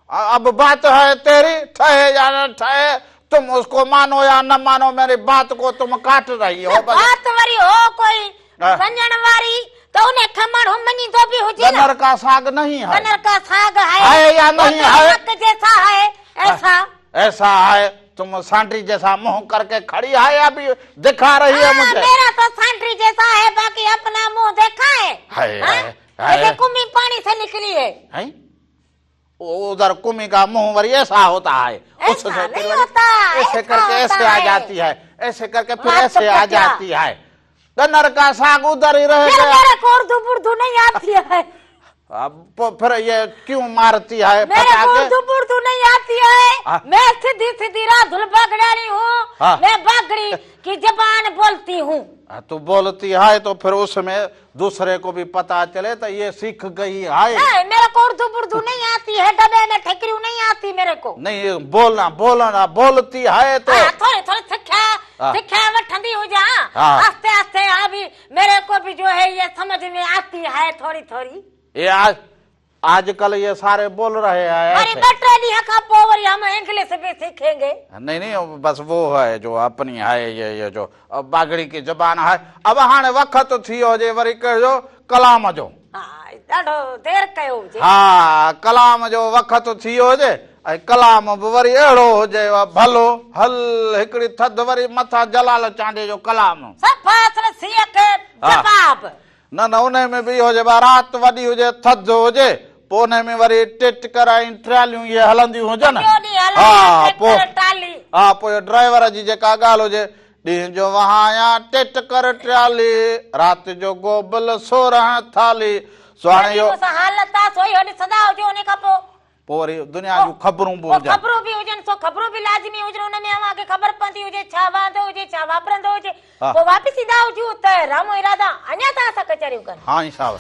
अब बात है तेरी, ठहे या न ठहे, तुम उसको मानो या न मानो, मेरी बात को तुम काट रही हो। बात वरी हो कोई वञण वारी तो उन्हें खमण हो मनी तो भी हुजे ना। गन्नर का साग नहीं है, गन्नर का साग है या नहीं है, नमक जैसा है, ऐसा है। तुम सांटी जैसा मुंह करके खड़ी है, अभी दिखा रही है मुझे। मेरा तो सांटी जैसा है, बाकी अपना मुंह देखा है, ऐसे कुम्मी पानी से निकली है। उधर कुमी का मुंह वरी ऐसा होता है, उससे नहीं होता, ऐसे करके ऐसे आ जाती है, ऐसे करके फिर ऐसे आ जाती है। गन्नर का साग उधर ही रहेगा। मेरे को उर्दू नहीं आती है, अब फिर ये क्यों मारती है? मेरे को उर्दू नहीं आती है, मैं सीधी सीधी राधुल बागड़ी हूँ, मैं बागड़ी की जबान बोलती हूँ। तू बोलती है तो फिर उसमें दूसरे को भी पता चले तो ये सीख गई है। नहीं, मेरे को उर्दू नहीं आती है, डबे में ठेकरी नहीं आती मेरे को। नहीं, बोलना बोलती है तो थोड़ी सिक्खा वठंदी हो जा, आस्ते आस्ते अभी मेरे को भी जो है ये समझ में आती है थोड़ी थोड़ी। ये आजकल ये सारे बोल रहे हैं अरे बटरानी हका पोवर हम इंग्लिश भी सीखेंगे। नहीं, बस वो है जो अपनी है, ये जो बागड़ी की जबान है। अब हाणे वक्त थी हो जे वरी कहो कलाम जो। ॾाढो देर कयो हुजे। हाँ, कलाम जो वक्त थी हो जे, कलाम बि वरी अहिड़ो हुजे भलो हल, हिकिड़ी थधि वरी मथां जलाल चांडे जो कलाम जवाब न उन में बि हुजे, राति वॾी हुजे थधि हुजे, पोइ उन में वरी टिट कराई ट्रालियूं ये हलंदियूं हुजनि। पोइ ड्राइवर जी जेका ॻाल्हि हुजे, ॾींहं जो वहाया टिट कर ट्राली, राति जो गोबल 16 थाली, सुहाणे जो पोइ वरी दुनिया जूं ख़बरूं बि हुजनि, ख़बरूं बि लाज़मी हुजनि, उन में अव्हांखे ख़बर पवंदी हुजे छा वांदो हुजे छा वापरंदो हुजे, पोइ वापसि ईंदा हुजूं त रामो इरादा अञा त असां कचहरियूं कनि। हाँ साहब।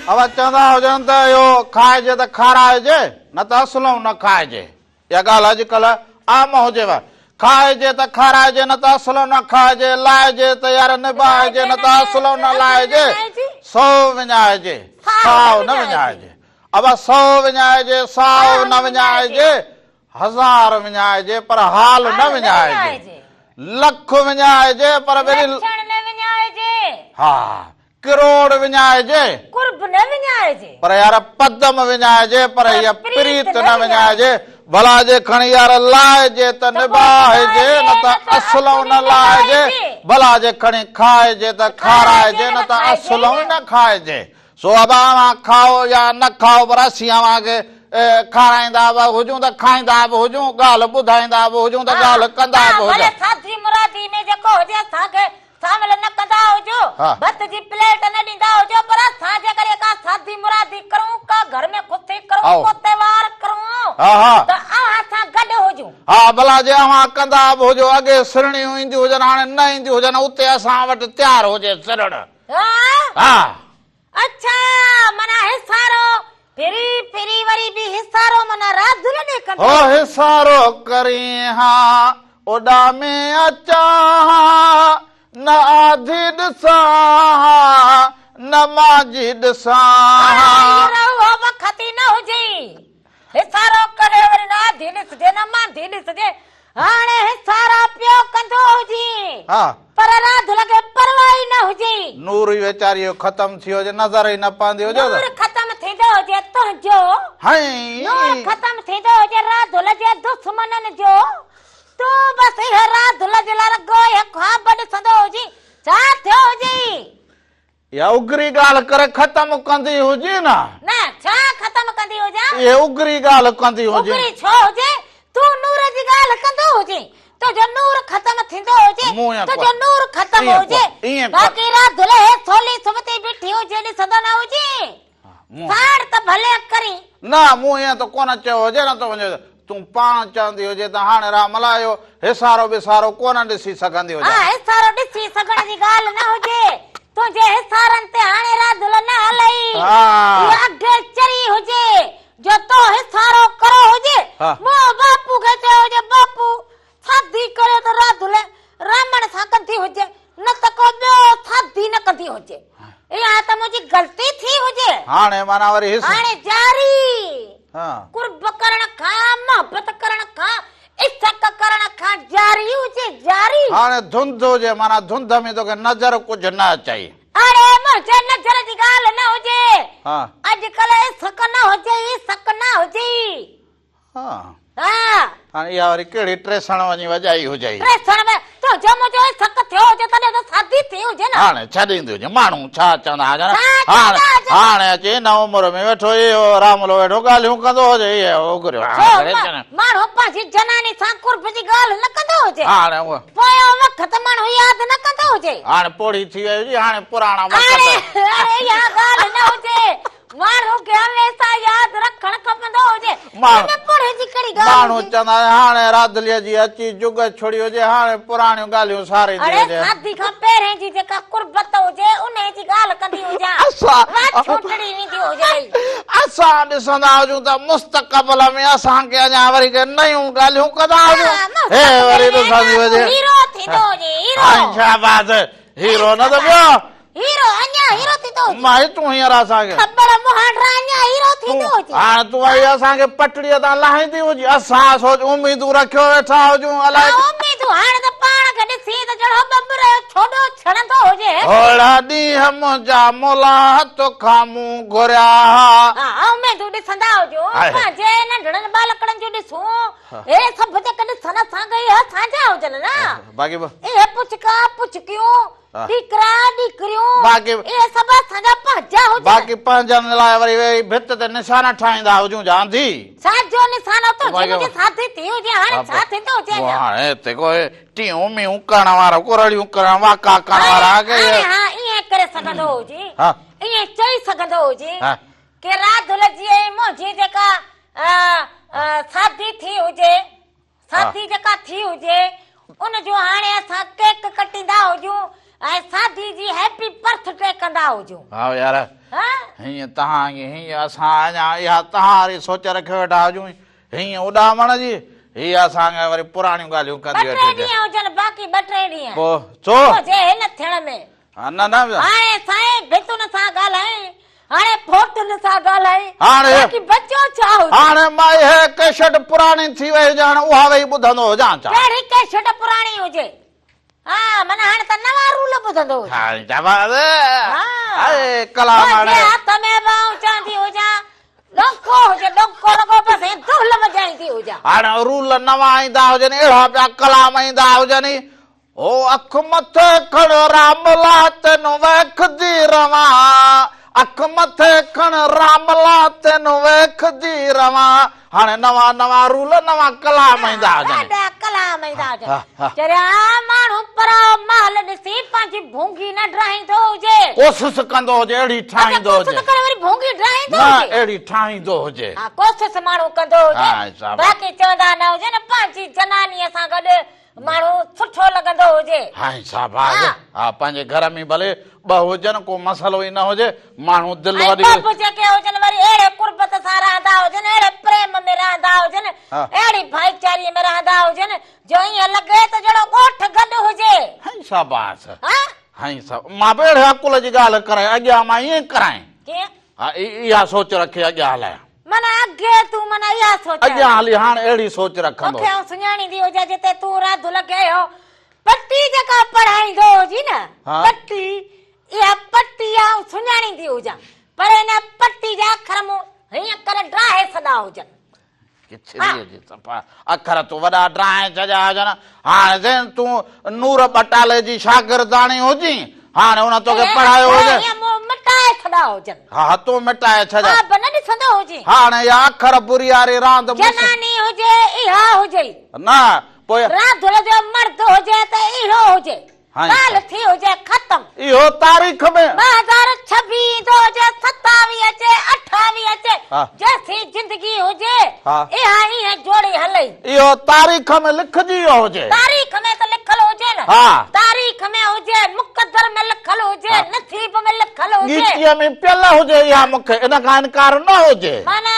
अब चवंदा हुजनि त इहो खाइजे त खाराइजे, न त असलऊं न खाइजे। इहा ॻाल्हि अॼुकल्ह आम हुजेव, खाइजे त खाराइजे, न त असलऊं न खाइजे, लाइजे त यार निभाइजे, न त असलऊं न लाइजे, 100 विञाइजे, साव न विञाइजे। अब 100 विञाइजे, साव न विञाइजे, 1000 विञाइजे पर हाल न विञाइजे, लख विञाइजे पर हा करोड़ विञाइजे, कुर्ब न विञाइजे, पर यार पदम विञाइजे, पर इहा प्रीत न विञाइजे। भला जे खणी यार लाइजे त निभाइजे, न त असलऊं न लाइजे, भला जे खणी खाइजे त खाराइजे, न त असलऊं न खाइजे। सो अब खाओ या न खाओ, पर असीं अव्हांखे खाराईंदा बि हुजूं त खाईंदा बि हुजूं, ॻाल्हि ॿुधाईंदा बि हुजूं त ॻाल्हि कंदा बि भले हुजूं। सादी मुरादी में जेको हुजे असांखे शामिल न कंदा हुजो, हा। भत जी प्लेट न ॾींदा हुजो, पर असां जे करे का शादी मुरादी करूं, का घर में खुशी करूं, आओ। को त्योहार करूं हा हा त अव्हां सां गॾु हुजूं। हा भला जे अव्हां कंदा बि हुजो, अॻे सिरणियूं ईंदियूं हुजनि, हाणे न ईंदियूं हुजनि, उते असां वटि तयारु हुजे सिरण। हा? हा अच्छा मना हिसारो फिरी फिरी वरी बि हिसारो मना राधुल ने हो कंदो। हिसारो करी हा ओॾा में अचां न आधी ॾिसां न माजी ॾिसां। रहो वखती न हुजे हिसारो करे वरी ना दिलिस जे न मां दिलिस जे हाणे हिसारा पियो कंदो हुजे, हा पर राधुल खे परवाही न हुजे, नूर ई वेचारी जो ख़तम थी हुजे, नज़र ई न पवंदी हुजे नूर ख़त्म थींदो हुजे तुंहिंजो, नूर हाय ख़त्म थींदो हुजे राधुल जे दुश्मननि जो, तू बसि इहे राधुल जे लाइ गोए ख्वाब ॾिसंदो हुजे, छा थियो हुजे? या उगरी ॻाल्हि करे ख़तम कंदी हुजे न, न छा ख़त्म कंदी हुजे? ये उगरी ॻाल्हि कंदी हुजे। उगरी छो हुजे? तू नूर जी ॻाल्हि कंदो हुजे, तुंहिंजो नूर ख़त्म थींदो हुजे, मुंहुं तुंहिंजो नूर ख़त्म ईअं हुजे, को- ईअं को- बाक़ी राधुल हे थोली सुमती बीठी हुजे ॾिसंदो न हुजे, साड़ त भले करी। न मूं ईअं त कोन चयो हुजे न, त वञे तूं पाण चवंदी हुजे त हाणे रामला जो हिसारो विसारो कोन ॾिसी सघंदी हुजे। हा हिसारो ॾिसी सघण जी ॻाल्हि न हुजे, तुंहिंजे हिसारनि ते हाणे राधुल न हलई, हा। इहा अॻे चरी हुजे जो तो हिसारो करो हुजे, हा। मूं बापू खे चयो हुजे बापू शादी करे त राधुल रामण सां कंदी हुजे, न त को ॿियो शादी न कंदी हुजे, इहा त मुंहिंजी ग़लती थी हुजे। हाणे माना वरी हिस हाणे जारी हा कुर्ब करण खां मोहबत करण खां इश्क करण खां जारी हुजे, जारी। हाणे धुंध हुजे, माना धुंध में तोखे नज़र कुझु न अचई। अरे मुंहिंजे नज़र जी ॻाल्हि न हुजे, हा अॼुकल्ह इश्क न हुजे, इश्क न हुजे। हा हा हाणे इहा वरी कहिड़ी ट्रेसण वञी वॼाई हुजे। प्रेसण में तो जो मुंहिंजो इश्क थियो हुजे तॾहिं त शादी थी हुजे न। हाणे छॾींदी हुजे, माण्हू छा चवंदा हुजनि, छा हाणे चवंदा हुजनि? हाणे अचे न उमिरि में वेठो इहो रामलो वेठो ॻाल्हियूं कंदो हुजे, इहो उगरियो माण्हू पंहिंजी जनानी सां कुर्ब जी ॻाल्हि न कंदो हुजे, हाणे उहो पोयों वक़्तु माण्हू यादि न कंदो हुजे। हाणे पोड़ी थी वई हुजे, हाणे पुराणा अरे वक़्त अरे इहा ॻाल्हि न हुजे, माण्हू खे हमेशा यादि रखणु खपंदो हुजे, माण्हू- हिन पुढ़े जी कहिड़ी ॻाल्हि माण्हू हुजे? चवंदा हाणे राधलीअ जी अची जुग छोड़ी हुजे, हाणे पुराणियूं ॻाल्हियूं सारींदी अरे हुजे। शादी खां पहिरें जी जेका कुर्बत हुजे उन जी ॻाल्हि कंदी हुजां, असां छूटड़ी वेंदी हुजे। असां ॾिसंदा हुजूं त मुस्तक़बिल में असांखे अञा वरी के नयूं ॻाल्हियूं कंदा हुजूं, हे वरी ॾिसंदी हुजे हीरो थींदो हुजे, हीरो शाबाश, हीरो न त ॿियो हीरो अञा हीरो थींदो हुजे, मां तूं हींअर असांखे ख़बर मुहांडरा अञा हीरो थींदो हुजे। हाणे तूं वरी असांखे पटड़ीअ तां लाहींदी हुजे, असां सोच उमीदूं रखियो वेठा हुजूं, अलाए उम्मीदूं हाणे त पाण खे ॾिसी त जहिड़ो बबर छोॾो छॾंदो हुजे। ओड़ा ॾींहं मुंहिंजा मोला तोखां मूं घुरिया। हा उम्मीदूं ॾिसंदा हुजो, आहे। पंहिंजे नंढड़नि बालकड़नि जो ॾिसूं, हे सभु जेके ॾिसण असांखे इहे असांजा हुजनि न, बाक़ी इहे पुचका पुचकियूं, हा। ॾिकरा ॾिकरियूं, बाक़ी- इहे सभु असांजा पंहिंजा हुजनि। बाक़ी पंहिंजनि लाइ वरी वेही भित ते निशान ठाहींदा हुजूं जांदी। छाजो निशानो तो बाक़ी- मुंहिंजी शादी थी हुजे, हाणे छा थींदो हुजे अञा? हाणे हिते कोई टियूं मियूं करण वारा, कुरड़ियूं करण वाका करण वारा हाणे हा ईअं करे सघंदो हुजे, हा। ईअं चई सघंदो हुजे हा। कि राधुल जी ऐं मुंहिंजी जेका शादी थी हुजे, शादी जेका थी हुजे उन जो हाणे असां केक कटींदा हुजूं ऐं शादी जी हैप्पी बर्थडे कंदा हुजूं। हा यार, हा हीअं तव्हां हीअं असां अञा इहा तव्हां वरी सोचे रखियो वेठा हुजूं, हीअं उॾामण जी हीअ असांखे वरी पुराणियूं ॻाल्हियूं ॿ कंदी टे वेठी ॾींहं हुजनि, बाक़ी ॿ टे ॾींहं पोइ छो हुजे हिन थियण में। न न हाणे साईं भितुनि सां ॻाल्हाए, हाणे फोटुनि सां ॻाल्हाए, हाणे- बाक़ी बचो छा हुजे? हाणे मां इहे कैसेट पुराणी थी वई हुजे, हाणे उहा वेही ॿुधंदो हुजां छा? कहिड़ी कैसेट पुराणी हुजे? हा माना हाणे त नवां रूल ॿुधंदो हुजे। हाणे शाबाश, हा। अरे कला मुंहिंजे हाणे हथ में बाऊं चवंदी हुजां, डोको हुजे डोको लॻो बसि धुल वॼाईंदी हुजां। हाणे रूल नवां ईंदा हुजनि, अहिड़ा पिया कलाम ईंदा हुजनि, ओ अख मथे खण रामला तेनो वेखदी रवां, अख मथे खण रामला तेनो वे लिखजी रवा हाणे नवा नवा रूल नवा कलाम ईंदा हुजनि ॾाढा कलाम ईंदा हा, हुजनि चरिया माण्हू परा माल ॾिसी पंहिंजी भूंगी न ड्राईंदो हुजे कोशिश कंदो हुजे अहिड़ी ठाहींदो हुजे कोशिश करे वरी भूंगी ड्राईंदो न हुजे अहिड़ी ठाहींदो हुजे हा कोशिश माण्हू कंदो हा, हुजे शाबाश। बाक़ी चवंदा न हुजे न पंहिंजी जनानीअ सां गॾु माण्हू सुठो लॻंदो हुजे हाय शाबाश हा। हा पंहिंजे घर में भले ॿ हुजनि को मसलो ई न हुजे माण्हू दिलि ऐं वरी बाप जेके हुजनि वरी अहिड़े कुर्बत सां रहंदा हुजनि अहिड़े प्रेम में रहंदा हुजनि हा। अहिड़ी भाईचारीअ में रहंदा हुजनि जो ईअं लॻे त जहिड़ो ॻोठ गॾु हुजे हाय शाबाश हा हाय मां बि अहिड़े अकुल जी ॻाल्हि कराए अॻियां मां ईअं कराए कीअं हा इहा सोच रखे अॻियां हलायां माना अॻे तूं माना इहा सोच अॻियां हली हाणे अहिड़ी सोच रखंदो मूंखे सुञाणींदी हुजे जिते तूं राधु लॻे हो पटी जेका पढ़ाईंदो हुजी न हा। पटी इहा पटी सुञाणींदी हुजां पर हिन पटी जा अखर मूं हीअं करे ड्राहे सदा हुजनि किचड़ीअ जी सफ़ा अखर तूं वॾा ड्राहे चया हुजनि हाणे जंहिं तूं नूर बटाले जी शागिर्दाणी हुजी हाणे हुन तोखे पढ़ायो हुजे हीअं मूं मिटाए छॾा हुजनि हा तूं मिटाए छॾ हा बि न ॾिसंदो हुजे हाणे इहा अखर बुरियारी रांदि जनानी हुजे इहा हुजे न पोइ राधुल जो मर्द हुजे त इहो हुजे हाँ, ॻाल्हि थी हुजे ख़तम इहो तारीख़ में 2026 जो हुजे 27 अचे 28 अचे हा। जैसी जिंदगी हुजे हा। इहा हीअं जोड़ी हले इहो तारीख़ में लिखजी वियो हुजे तारीख़ में त लिखल हुजे न हा। तारीख़ में हुजे मुक़दर में लिखल हुजे नसीब में लिखल हुजे गीचीअ में पियल हुजे इहा मूंखे इन खां इनकार न हुजे माना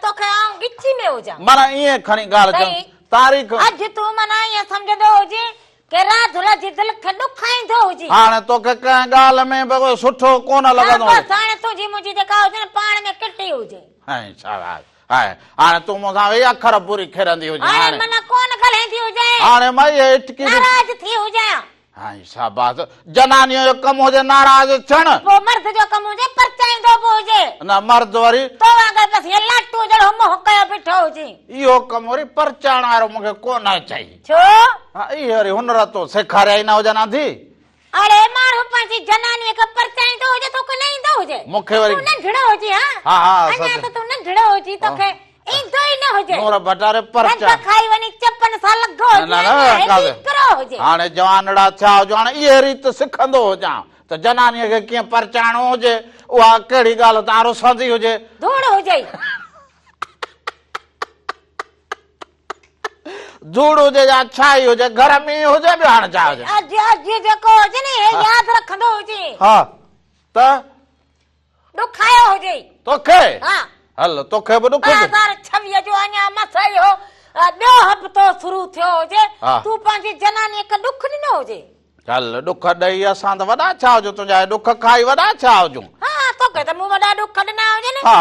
तोखे आऊं गिची में हुजां माना ईअं खणी ॻाल्हि सही। चऊं तारीख़ अॼु तूं माना ईअं सम्झंदो हुजे कि राधुल जी दिलि खे ॾुखाईंदो हुजे हाणे तोखे कंहिं ॻाल्हि में बि सुठो कोन लॻंदो हुजे बसि हाणे तुंहिंजी मुंहिंजी जेका हुजे न पाण में किटी हुजे हाय शाबाश हाय हाणे तूं मूंसां वेही अखर बुरी खेरंदी हुजे हाणे हाणे माना कोन ॻाल्हाईंदी हुजे हाणे मां इहा इटकी नाराज़ थी हुजे हाय शाबाश जनानीअ जो कमु हुजे नाराज़ थियण पोइ मर्द जो कमु हुजे परचाईंदो बि हुजे न मर्द वरी तो वांगुरु बसि हीअं लाटू जहिड़ो मोह कयो बीठो हुजे इहो कमु वरी परचाइण वारो मूंखे कोन अचे छो हा इहे वरी हुनर तो सेखारिया ई न हुजनि आधी अरे माण्हू पंहिंजी जनानीअ खे परचाईंदो हुजे तोखे न ईंदो हुजे मूंखे वरी तूं नंढड़ो हुजे हा, हा, अञा सच। त तूं नंढड़ो हुजी तोखे ईंदो ई न हुजे नूर बटारे परचा रंग खाई वञी चपन सां लॻो न, हुजे न, अञा हेॾी काहे? किरो हुजे हाणे जवानड़ा थिया हुजो हाणे इहे रीत सिखंदो हुजां त जनानीअ खे कीअं परचाइणो हुजे उहा कहिड़ी ॻाल्हि तां रुसंदी हुजे धूड़ हुजे धूड़ हुजे या छाई हुजे घर में हुजे ॿियो हाणे छा हुजे अॼु जेको हुजे न हे यादि रखंदो हुजे हा त ॾुखायो हुजे तोखे हा हल तोखे बि ॾुख हुजे 2026 जो अञा मसई हो ॿियो हफ़्तो शुरू थियो हुजे हा। तूं पंहिंजी जनानीअ खे ॾुख ॾिनो हुजे हल ॾुख ॾेई असां त वॾा छा हुजूं तुंहिंजा ॾुख खाई वॾा छा हुजूं हा तोखे त मूं वॾा ॾुख ॾिना हुजनि हा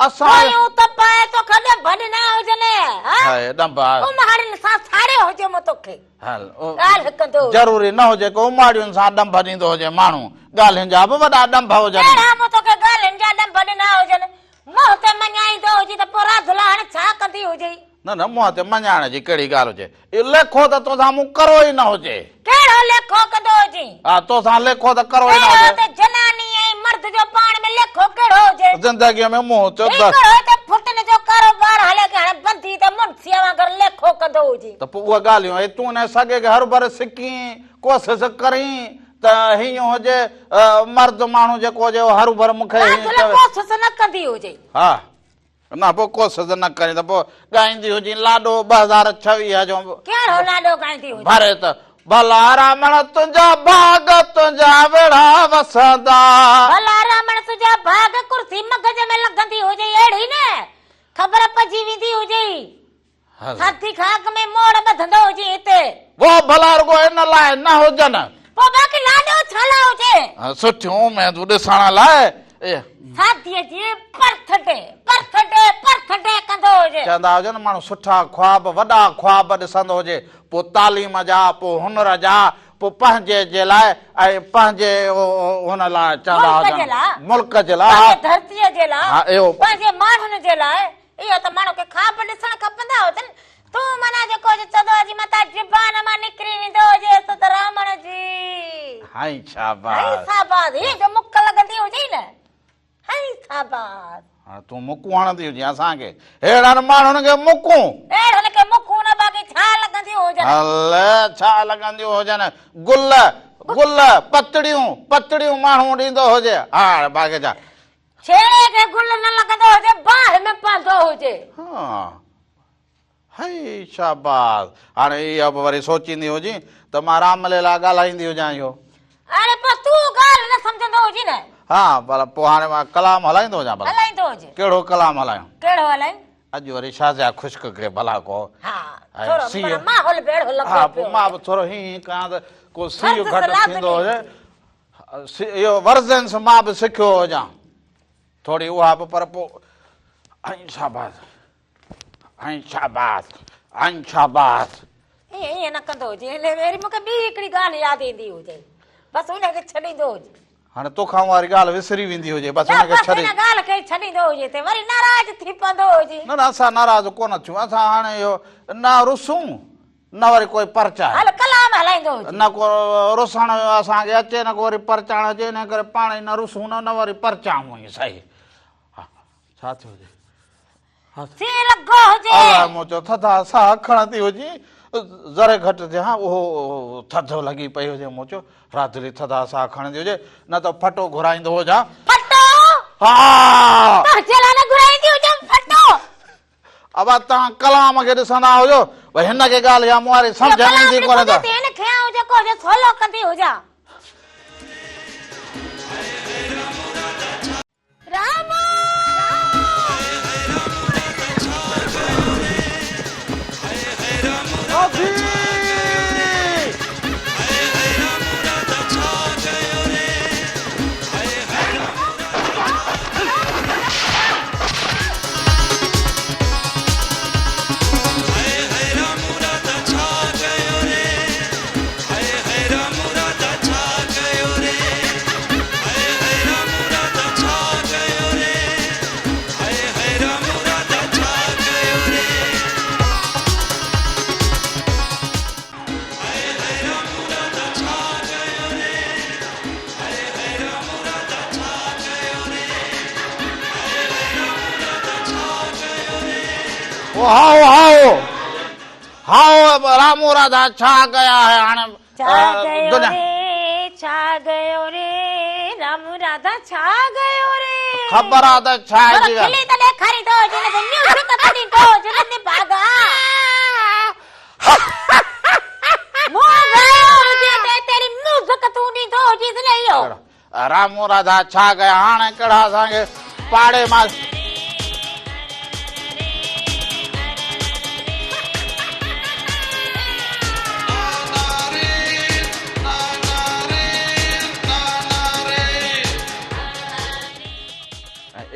असां पोयूं त पाए तोखे ॾंभ ॾिना हुजनि हा हाय ॾंभ उमाड़ियुनि सां साड़ियो हुजे मूं तोखे हल ॻाल्हि कंदो हुजे। ज़रूरी न हुजे को उमाड़ियुनि सां ॾंभ ॾींदो हुजे माण्हू ॻाल्हियुनि जा बि वॾा ॾंभ हुजनि अहिड़ा मूं तोखे ॻाल्हियुनि जा ॾंभ ॾिना हुजनि मोह ते मञाईंदो हुजे त पोइ राधुला हाणे छा कंदी हुजे न न मुंहं ते मञाइण जी कहिड़ी ॻाल्हि हुजे इहो लेखो त तोसां मूं करो ई न हुजे कहिड़ो लेखो कंदो हुजे हा तोसां लेखो त करो ई न कहिड़ो हुजे त जनानी ऐं मर्द जो पाण में लेखो कहिड़ो हुजे ज़िंदगीअ में मुंहुं चो हिकिड़ो त फुटन जो कारोबार हले के हाणे बंदी त मुंशीअ वांगुरु लेखो कंदो हुजे त पोइ उहा ॻाल्हियूं ऐं तूं न सघे के हर भर सिकी कोशिश करी त हीअं हुजे मर्द माण्हू जेको हुजे हर भर मूंखे हीअं राधुला चवे कोशिश न कंदी हुजे हा न पोइ कोशिश न करी त पोइ ॻाईंदी हुजी लाॾो 2026 जो कहिड़ो लाॾो गाईंदी हुजे भरे त भला रामण तुंहिंजा भाग तुंहिंजा वेड़ा वसंदा भला रामण तुंहिंजा भाग कुर्सी मगज में लॻंदी हुजे अहिड़ी न ख़बर पइजी वेंदी हुजे हाथी खाक में मोड़ ॿधंदो हुजे हिते वो भला रुगो इन लाइ न हुजनि पोइ बाक़ी लाॾो छाला हुजे सुठियूं उमेदूं ॾिसण लाइ शादीअ जी परथटे कंदो हुजे चवंदा हुजनि माण्हू सुठा ख्वाब वॾा ख्वाब ॾिसंदो हुजे पोइ तालीम जा पोइ हुनर जा पोइ पंहिंजे जे लाइ ऐं पंहिंजे हुन लाइ चवंदा हुजनि मुल्क जे लाइ पंहिंजे धरतीअ जे हा, लाइ इहो पंहिंजे माण्हुनि जे लाइ इहो त माण्हू खे ख्वाब ॾिसण खपंदा हुजनि तूं माना जेको चवंदो हुजे मथां ज़बान मां निकिरी वेंदो हुजे त रामण जी हाय शाबाश साबाद हीअ जो मुक लॻंदी हुजे न हाय साबाद हाँ तू मुकू हणंदी हुजे असांखे अहिड़नि माण्हुनि खे मुकूं अहिड़नि खे मुकूं न बाक़ी छा लॻंदियूं हुजनि अले छा लॻंदियूं हुजनि गुल गुल पतड़ियूं माण्हू ॾींदो हुजे हा बाक़ी छा छेड़े खे गुल न लॻंदो हुजे बाहि में पवंदो हुजे हाँ हई शाबाश हाणे इहा बि वरी सोचींदी हुजी त मां रामलीला ॻाल्हाईंदी हुजां इहो हाणे पोइ तूं ॻाल्हि न सम्झंदो हुजी न हा भला पोइ हाणे मां कलाम हलाईंदो हुजां भला हलाईंदो हुजे कहिड़ो कलाम हलायूं कहिड़ो हलाई अॼु वरी शाज़िया ख़ुश्क खे भला को हा ऐं थोरो सीउ। पर माहौल बेड़ो लॻो हा पियो पोइ मां बि थोरो हीअं कयां त को सीउ फर्ज़ घटि लाज़मी। थींदो हुजे इहो वर्ज़न्स मां बि सिखियो हुजां थोरी उहा बि पर पोइ ऐं शाबाश ऐं शाबाश ऐं शाबाश ईअं न कंदो हुजे वरी मूंखे ॿी हिकिड़ी ॻाल्हि यादि ईंदी हुजे बसि उनखे छॾींदो हुजे हाणे तोखां वारी ॻाल्हि विसरी वेंदी हुजे बसि न, हुनखे बसि छॾे हिन ॻाल्हि खे छॾींदो हुजे त वरी नाराज़ थी पवंदो हुजे न न असां नाराज़ कोन थियूं असां हाणे इहो न रुसूं न वरी कोई परचा हल कलाम हलाईंदो हुजे न को रुसण असांखे अचे न को वरी परचाइण अचे इन करे पाण ई न रुसूं न वरी परचाऊं ई सही हा छा थियो हुजे सी लॻो हुजे अलाए मूं चयो थधा साह खणंदी हुजी ज़रे घटि थिए हा उहो थधो लॻी पई हुजे मूं चयो राति थधा साह खणंदी हुजे न त फटो घुराईंदो हुजां फटो हा तव्हां न घुराईंदी हुजे फटो अब तव्हां कलाम खे ॾिसंदा हुजो भई हिन खे ॻाल्हि या मूं वारी सम्झ में ईंदी कोन्हे त हिनखे जेको हुजे सोलो कंदी हुजां Ram how how how Ramu Radha छा कया है हाणे छा गयो रे छा गयो रे राम राधा छा गयो रे ख़बर आहे त छा जी खिली त ॾेखारींदो हुजे न म्यूज़िक त ॾींदो हुजे न भागा मूं गयो हुजे त तेरी म्यूज़िक तूं ॾींदो हुजे न इहो रामू राधा छा कया हाणे कहिड़ा असांखे पाड़े मां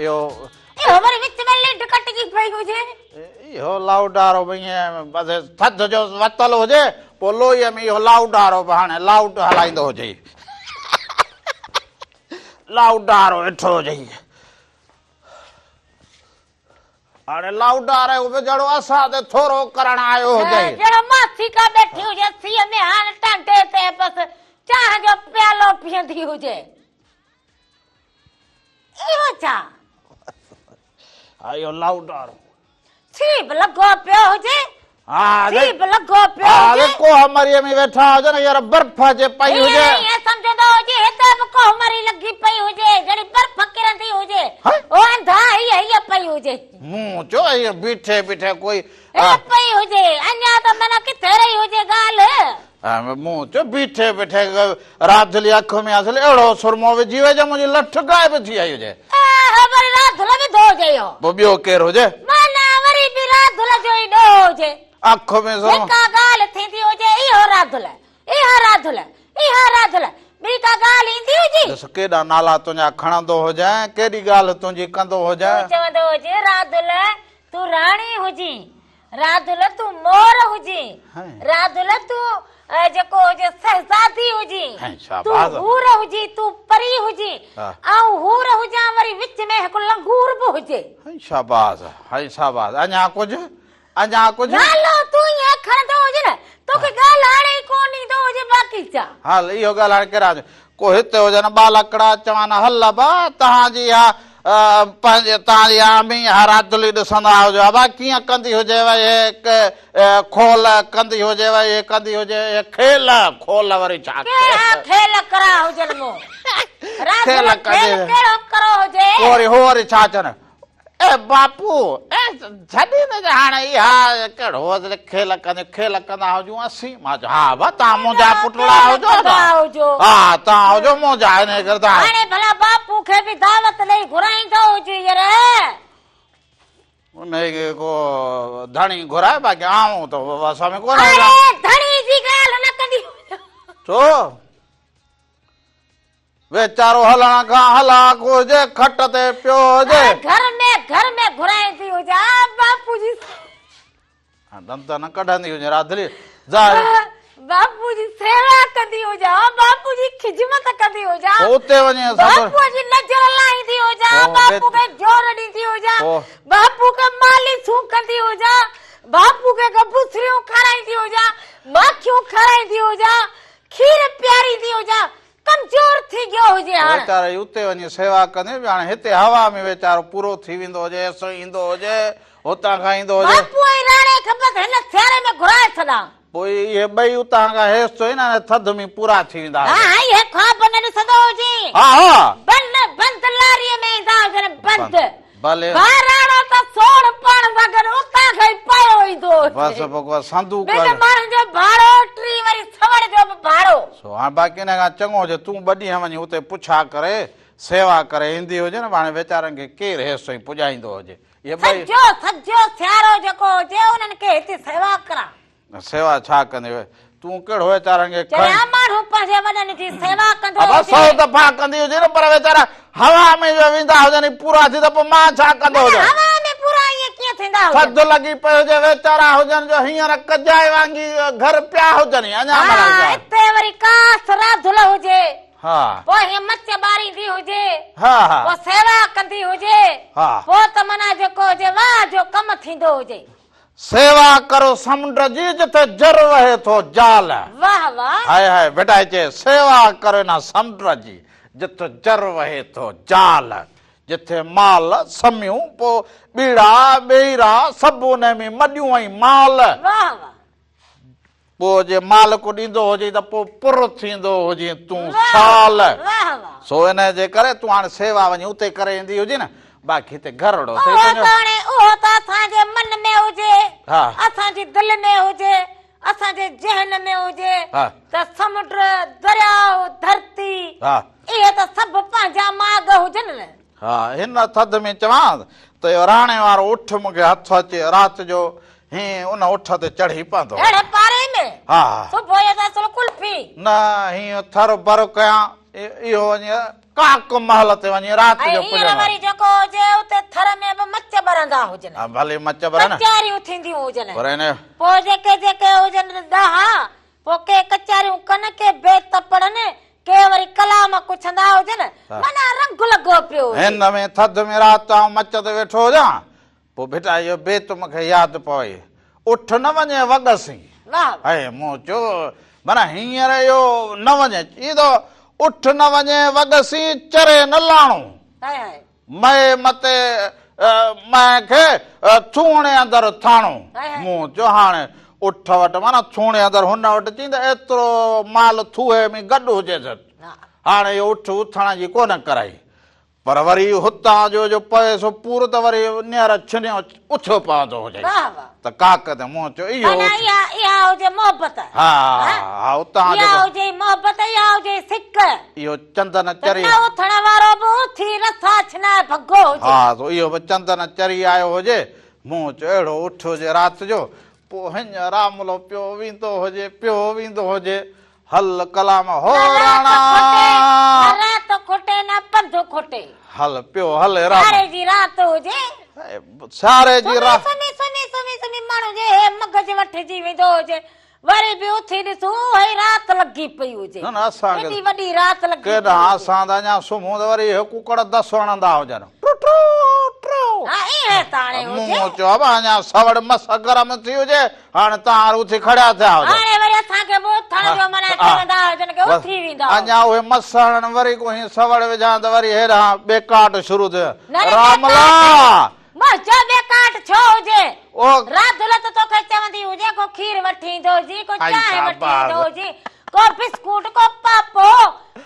इहो वरी विच में लिड कटजी पई हुजे इहो लाउडारो भई बसि थधि जो वतल हुजे पोइ लोहीअ में इहो लाउडारो बि हाणे लाउड हलाईंदो हुजे लाउडारो वेठो हुजे हाणे लाउडारे जहिड़ो असां ते थोरो करण आयो हुजे जहिड़ो मासी का बैठी हुजे सीअ में हाणे टंडे ते बसि चांहि जो प्यालो पीअंदी हुजे इहो छा इहो लाउडारो सीब लॻो पियो हुजे हा सीब लॻो पियो हुजे कोहमरीअ में वेठा हुजनि यार बर्फ़ जे पई हुजे ईअं सम्झंदो हुजे हिते बि कोहमरी लॻी पई हुजे जहिड़ी बर्फ़ किरंदी हुजे ओ अंधा हीअ पई हुजे मूं चयो इहो बीठे बीठे कोई पई हुजे अञा त माना किथे रही हुजे ॻाल्हि मूं चयो बीठे बीठे राधली अख में असली अहिड़ो सुरमो विझी वेजे मुंहिंजी लठ गायब थी आई हुजे वरी राधुल विधो हुजे इहो पोइ ॿियो केरु हुजे माना वरी बि राधुल जो ई ॾोह हुजे अख में सुरमो का ॻाल्हि थींदी हुजे इहो राधुल ॿी का ॻाल्हि ईंदी हुजे ॾिस केॾा नाला तुंहिंजा खणंदो हुजे केॾी ॻाल्हि तुंहिंजी कंदो हुजे चवंदो हुजे राधुल तूं राणी हुजी राधुल तूं मोर हुजी राधुल तूं जेको हुजे शहज़ादी हुजी तूं हूर हुजी तूं परी हुजी ऐं हूर हुजां वरी विच में हिकु लंगूर बि हुजे शाबाश शाबाश अञा कुझु नालो तूं ईअं खणंदो हुजे न तोखे ॻाल्हि हाणे ई कोन ईंदो हुजे बाक़ी छा हल इहो ॻाल्हि हाणे कहिड़ा को हिते हुजनि ॿालकड़ा चवनि हल बा तव्हांजी इहा पंहिंजे तव्हांजी आमी हरादुली ॾिसंदा हुजो अबा कीअं कंदी हुजेव हे खोल कंदी हुजेव हे कंदी हुजे हे खेल खोल वरी छा खेल करा हुजन मो खेल खेल केड़ो करो हुजे वरी हो वरी छा चवनि ए बापू छॾी न हाणे इहा कहिड़ो खेल कंदा हुजूं असीं मां चयो हा बा तव्हां मुंहिंजा पुटड़ा हुजो हा तव्हां हुजो मुंहिंजा हिन करे हाणे भला बापू खे बि दावत ॾेई घुराईंदो हुजे यार उनखे को धणी घुराए बाक़ी आऊं त असां में कोन धणी जी ॻाल्हि न कंदी छो वेचारो हलण खां हलाक हुजे खट ते पियो हुजे घर में घुराईंदी हुजे बापू जी दंत न कढंदी हुजे राधली बापू जी सेवा कंदी हुजे बापू जी खिदमत कंदी हुजे उते वञे बापू जी नजर लाईंदी हुजे बापू खे जोर ॾींदी हुजे बापू खे मालिशूं कंदी हुजे बापू खे गबुसरियूं खाराईंदी हुजे माखियूं खाराईंदी हुजे खीर पियारींदी हुजे कमजोर थी गयो हुजे वेचारो उते वञी सेवा कंदी हाणे हिते हवा में वेचारो पूरो थी वेंदो हुजे ऐसो ईंदो हुजे हुतां खां ईंदो हुजे बापू ऐं राणे खे बस हिन सियारे में घुराए छॾां पोइ इहे ॿई उतां खां हेसि तो न थधि में पूरा थी वेंदा हा इहे ख्वाब न ॾिसंदो हुजे हा हा बंद लारीअ में ईंदा हुजनि बंद भले राणो त सोण पाण वगन उतां खां ई पायो ईंदो बस भगवान संदूक ॿिनि माण्हुनि जो भाड़ो टी वरी सवड़ जो बि भाड़ो सो हाणे बाक़ी हिन खां चङो हुजे तूं ॿ ॾींहं वञी उते पुछा करे सेवा करे ईंदी हुजे न हाणे वीचारनि खे केरु हेसि पुॼाईंदो हुजे इहे ॿई सॼो सियारो जेको हुजे उन्हनि खे हिते सेवा करा सेवा छा कंदी तूं कहिड़ो वीचारनि खे माण्हू पंहिंजे वॾनि जी सेवा कंदो सौ दफ़ा कंदी हुजे न पर वीचारा हवा में जो वेंदा हुजनि पूरा थी त पोइ मां छा कंदो हुजां हवा में पूरा ईअं कीअं थींदा थधि लॻी पई हुजे वीचारा हुजनि जो हींअर कजाए वांगी घर पिया हुजनि अञा हिते वरी कास राधुल हुजे हा पोइ हीअं मच ॿारींदी हुजे हा हा पोइ सेवा कंदी हुजे हा पोइ त माना जेको हुजे वाह जो कमु थींदो हुजे सेवा करो समुंड जी जिथे जर वहे थो जाल वाह वाह हाय हाय बेटा चए सेवा करो ना समुंड जी जिथे जर वहे थो जाल जिथे माल समियूं पोइ बीड़ा ॿेड़ा सभु उन में मॾियूं ऐं माल वाह वाह पोइ जे माल को ॾींदो हुजे त पोइ पुर थींदो हुजे तूं साल सो इन जे करे तूं हाणे सेवा वञी उते करे ईंदी हुजे न बाक़ी हिते घरड़ो उहो त असांजे मन में हुजे असांजी दिलि में हुजे असांजे ज़हन में हुजे त समुंड दरियाओ धरती इहे त सभु पंहिंजा माग हुजनि न हा हिन थधि में चवां त राणे वारो उठ मूंखे हथु अचे राति जो हीअं उन उठ ते चढ़ी पवंदो पारे में हा सुबुह जो कुल्फी न हीअं थर भर कयां इहो वञी काक महल ते वञी राति जो वरी जेको हुजे उते थर में बि मच ॿरंदा हुजनि भले मच ॿरनि कचारियूं थींदियूं हुजनि पर पोइ जेके हुजनि ॾहा पोइ के कचारियूं कनि के बेत पड़नि के वरी कलाम कुछंदा हुजनि माना रंग लॻो पियो हिन में थधि में राति आउं मच ते वेठो हुजां पोइ बेटा इहो बेत मूंखे यादि पवे उठ न वञे वॻसी ऐं मूं चयो माना हींअर इहो न वञे चई थो उठ न वञे वॻसी चरे न लाणो मए मते मैं खे थूणे अंदरि थाणो मूं चयो हाणे उठ वटि माना थूणे अंदरि हुन वटि चई त एतिरो माल थूहे में गॾु हुजे हाणे इहो उठ उथण जी कोन कराई पर वरी हुतां जो पए सो पूरो त वरी नीअर छिनियो उथियो पवंदो हुजे त काक ते मूं चयो इहो हुजे मोहबत हा उतां हुजे मोहबत हुजे सिक इहो चंदन चरी उथण वारो बि उथी रथा छिनाए भॻो हुजे हा त इहो बि चंदन चरी आयो हुजे मूं चयो अहिड़ो उठ हुजे राति जो पोइ हींअर रामलो पियो वेंदो हुजे हल कलाम हो राणा रात खोटे न पंध खोटे हल पियो हल सारे जी रात हुजे सारे जी रात सुमी माण्हू जे मगज वठिजी वेंदो हुजे वरी बि उथी ॾिसूं हे रात लॻी पई हुजे न असांखे एॾी वॾी रात लॻी केॾा असां त अञा सुम्हूं त वरी कुकड़ 10 हणंदा हुजनि मूं चयो अञा सवड़ मस गरम थी हुजे हाणे तव्हां उथी खड़ा थिया हाणे वरी असांखे उथण जो माने चवंदा हुजनि के उथी वेंदा अञा उहे मसण वरी कोई सवड़ विझां त वरी हेरा बेकाट शुरू थियो न, रामला बस जो बेकाट छो हुजे ओ रात दुलत तोखे चवंदी हुजे को खीर वठी ईंदो हुजी को आई चांहि शाबाश। वठी ईंदो हुजी को बिस्कुट को पापो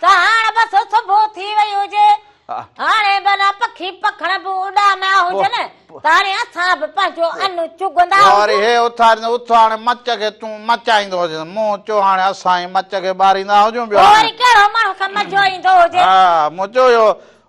त हाणे बस सुबुह थी वई हुजे हाणे भला पखी पखण बि उॾामिया हुजनि त हाणे असां बि पंहिंजो अनु चुगंदा वरी हुजूं हे उथार उथ हाणे मच खे तूं मचाईंदो हुजे मूं चयो हाणे असां ई मच खे ॿारींदा हुजूं ॿियो वरी कहिड़ो माण्हू खे मज़ो ईंदो हुजे हा मूं चयो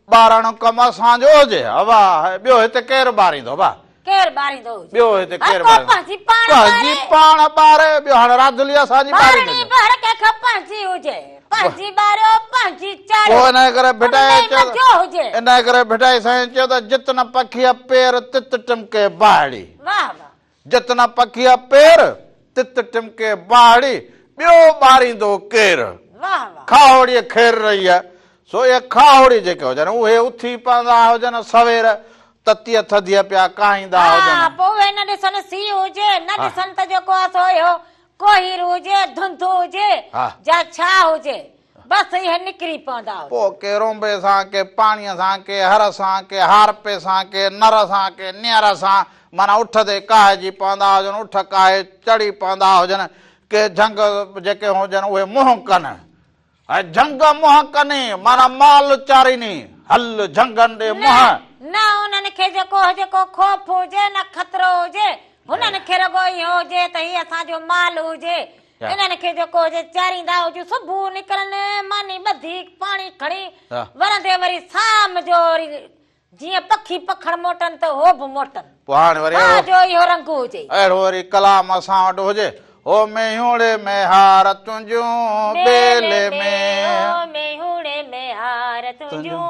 ॿारणो कमु असांजो हुजे हवा ॿियो हिते केरु ॿारींदो भा केरु ॿारींदो हुजे ॿियो हिते केरु हर को ॿारींदो पंहिंजी पाण पंहिंजी ॿारे। पाण ॿारे ॿियो हाणे राधुली असांजी ॿारणी ॿारींदी ॿार कंहिंखे पंहिंजी हुजे पंहिंजी ॿारियो पंहिंजी पोइ चाढ़ियो हिन करे भिटाए उनमें मज़ो हुजे इन करे भिटाई साईं चयो त जितन पखीअ पेर तित टिमके बाड़ी वाह वाह जितन पखीअ पेर तित टिमके बाड़ी ॿियो ॿारींदो केरु वाह वाह खावड़ीअ खेर रही आहे सो इहे खावड़ी जेके हुजनि उहे उथी पवंदा हुजनि सवेर ततीअ थधीअ पिया काईंदा हा हुजनि पोइ उहे न ॾिसनि सीउ हुजे न ॾिसनि त जेको आहे सो इहो कोहीर हुजे धुंध हुजे हा। या छा हुजे बसि इहे निकिरी पवंदा हुजनि। पोइ के रोंबे सां के पाणीअ सां के हर सां के हारपे सां के नर सां के नियर सां माना उठ ते काहिजी पवंदा हुजनि उठ काहे चढ़ी पवंदा हुजनि के झंग जेके हुजनि उहे मुंहुं कनि ऐं झंग मुंहुं कनि माना माल चारीनी हल झंगनि ॾे मुंहुं न उन्हनि खे जेको खौफ़ हुजे न ख़तरो हुजे हुननि खे रुॻो इहो हुजे त हीअ असांजो माल हुजे इन्हनि खे जेको हुजे चारींदा हुजे सुबुह निकिरनि मानी ॿधी पाणी खणी वरंदे वरी शाम जो वरी जीअं पखी पखण मोटनि त हो बि मोटनि पोइ हाणे वरी जो इहो रंग हुजे अहिड़ो वरी कलाम असां वटि हुजे ओ मेहुड़े में हार तुंहिंजूं बेले में मेहुड़े में हार तुंहिंजूं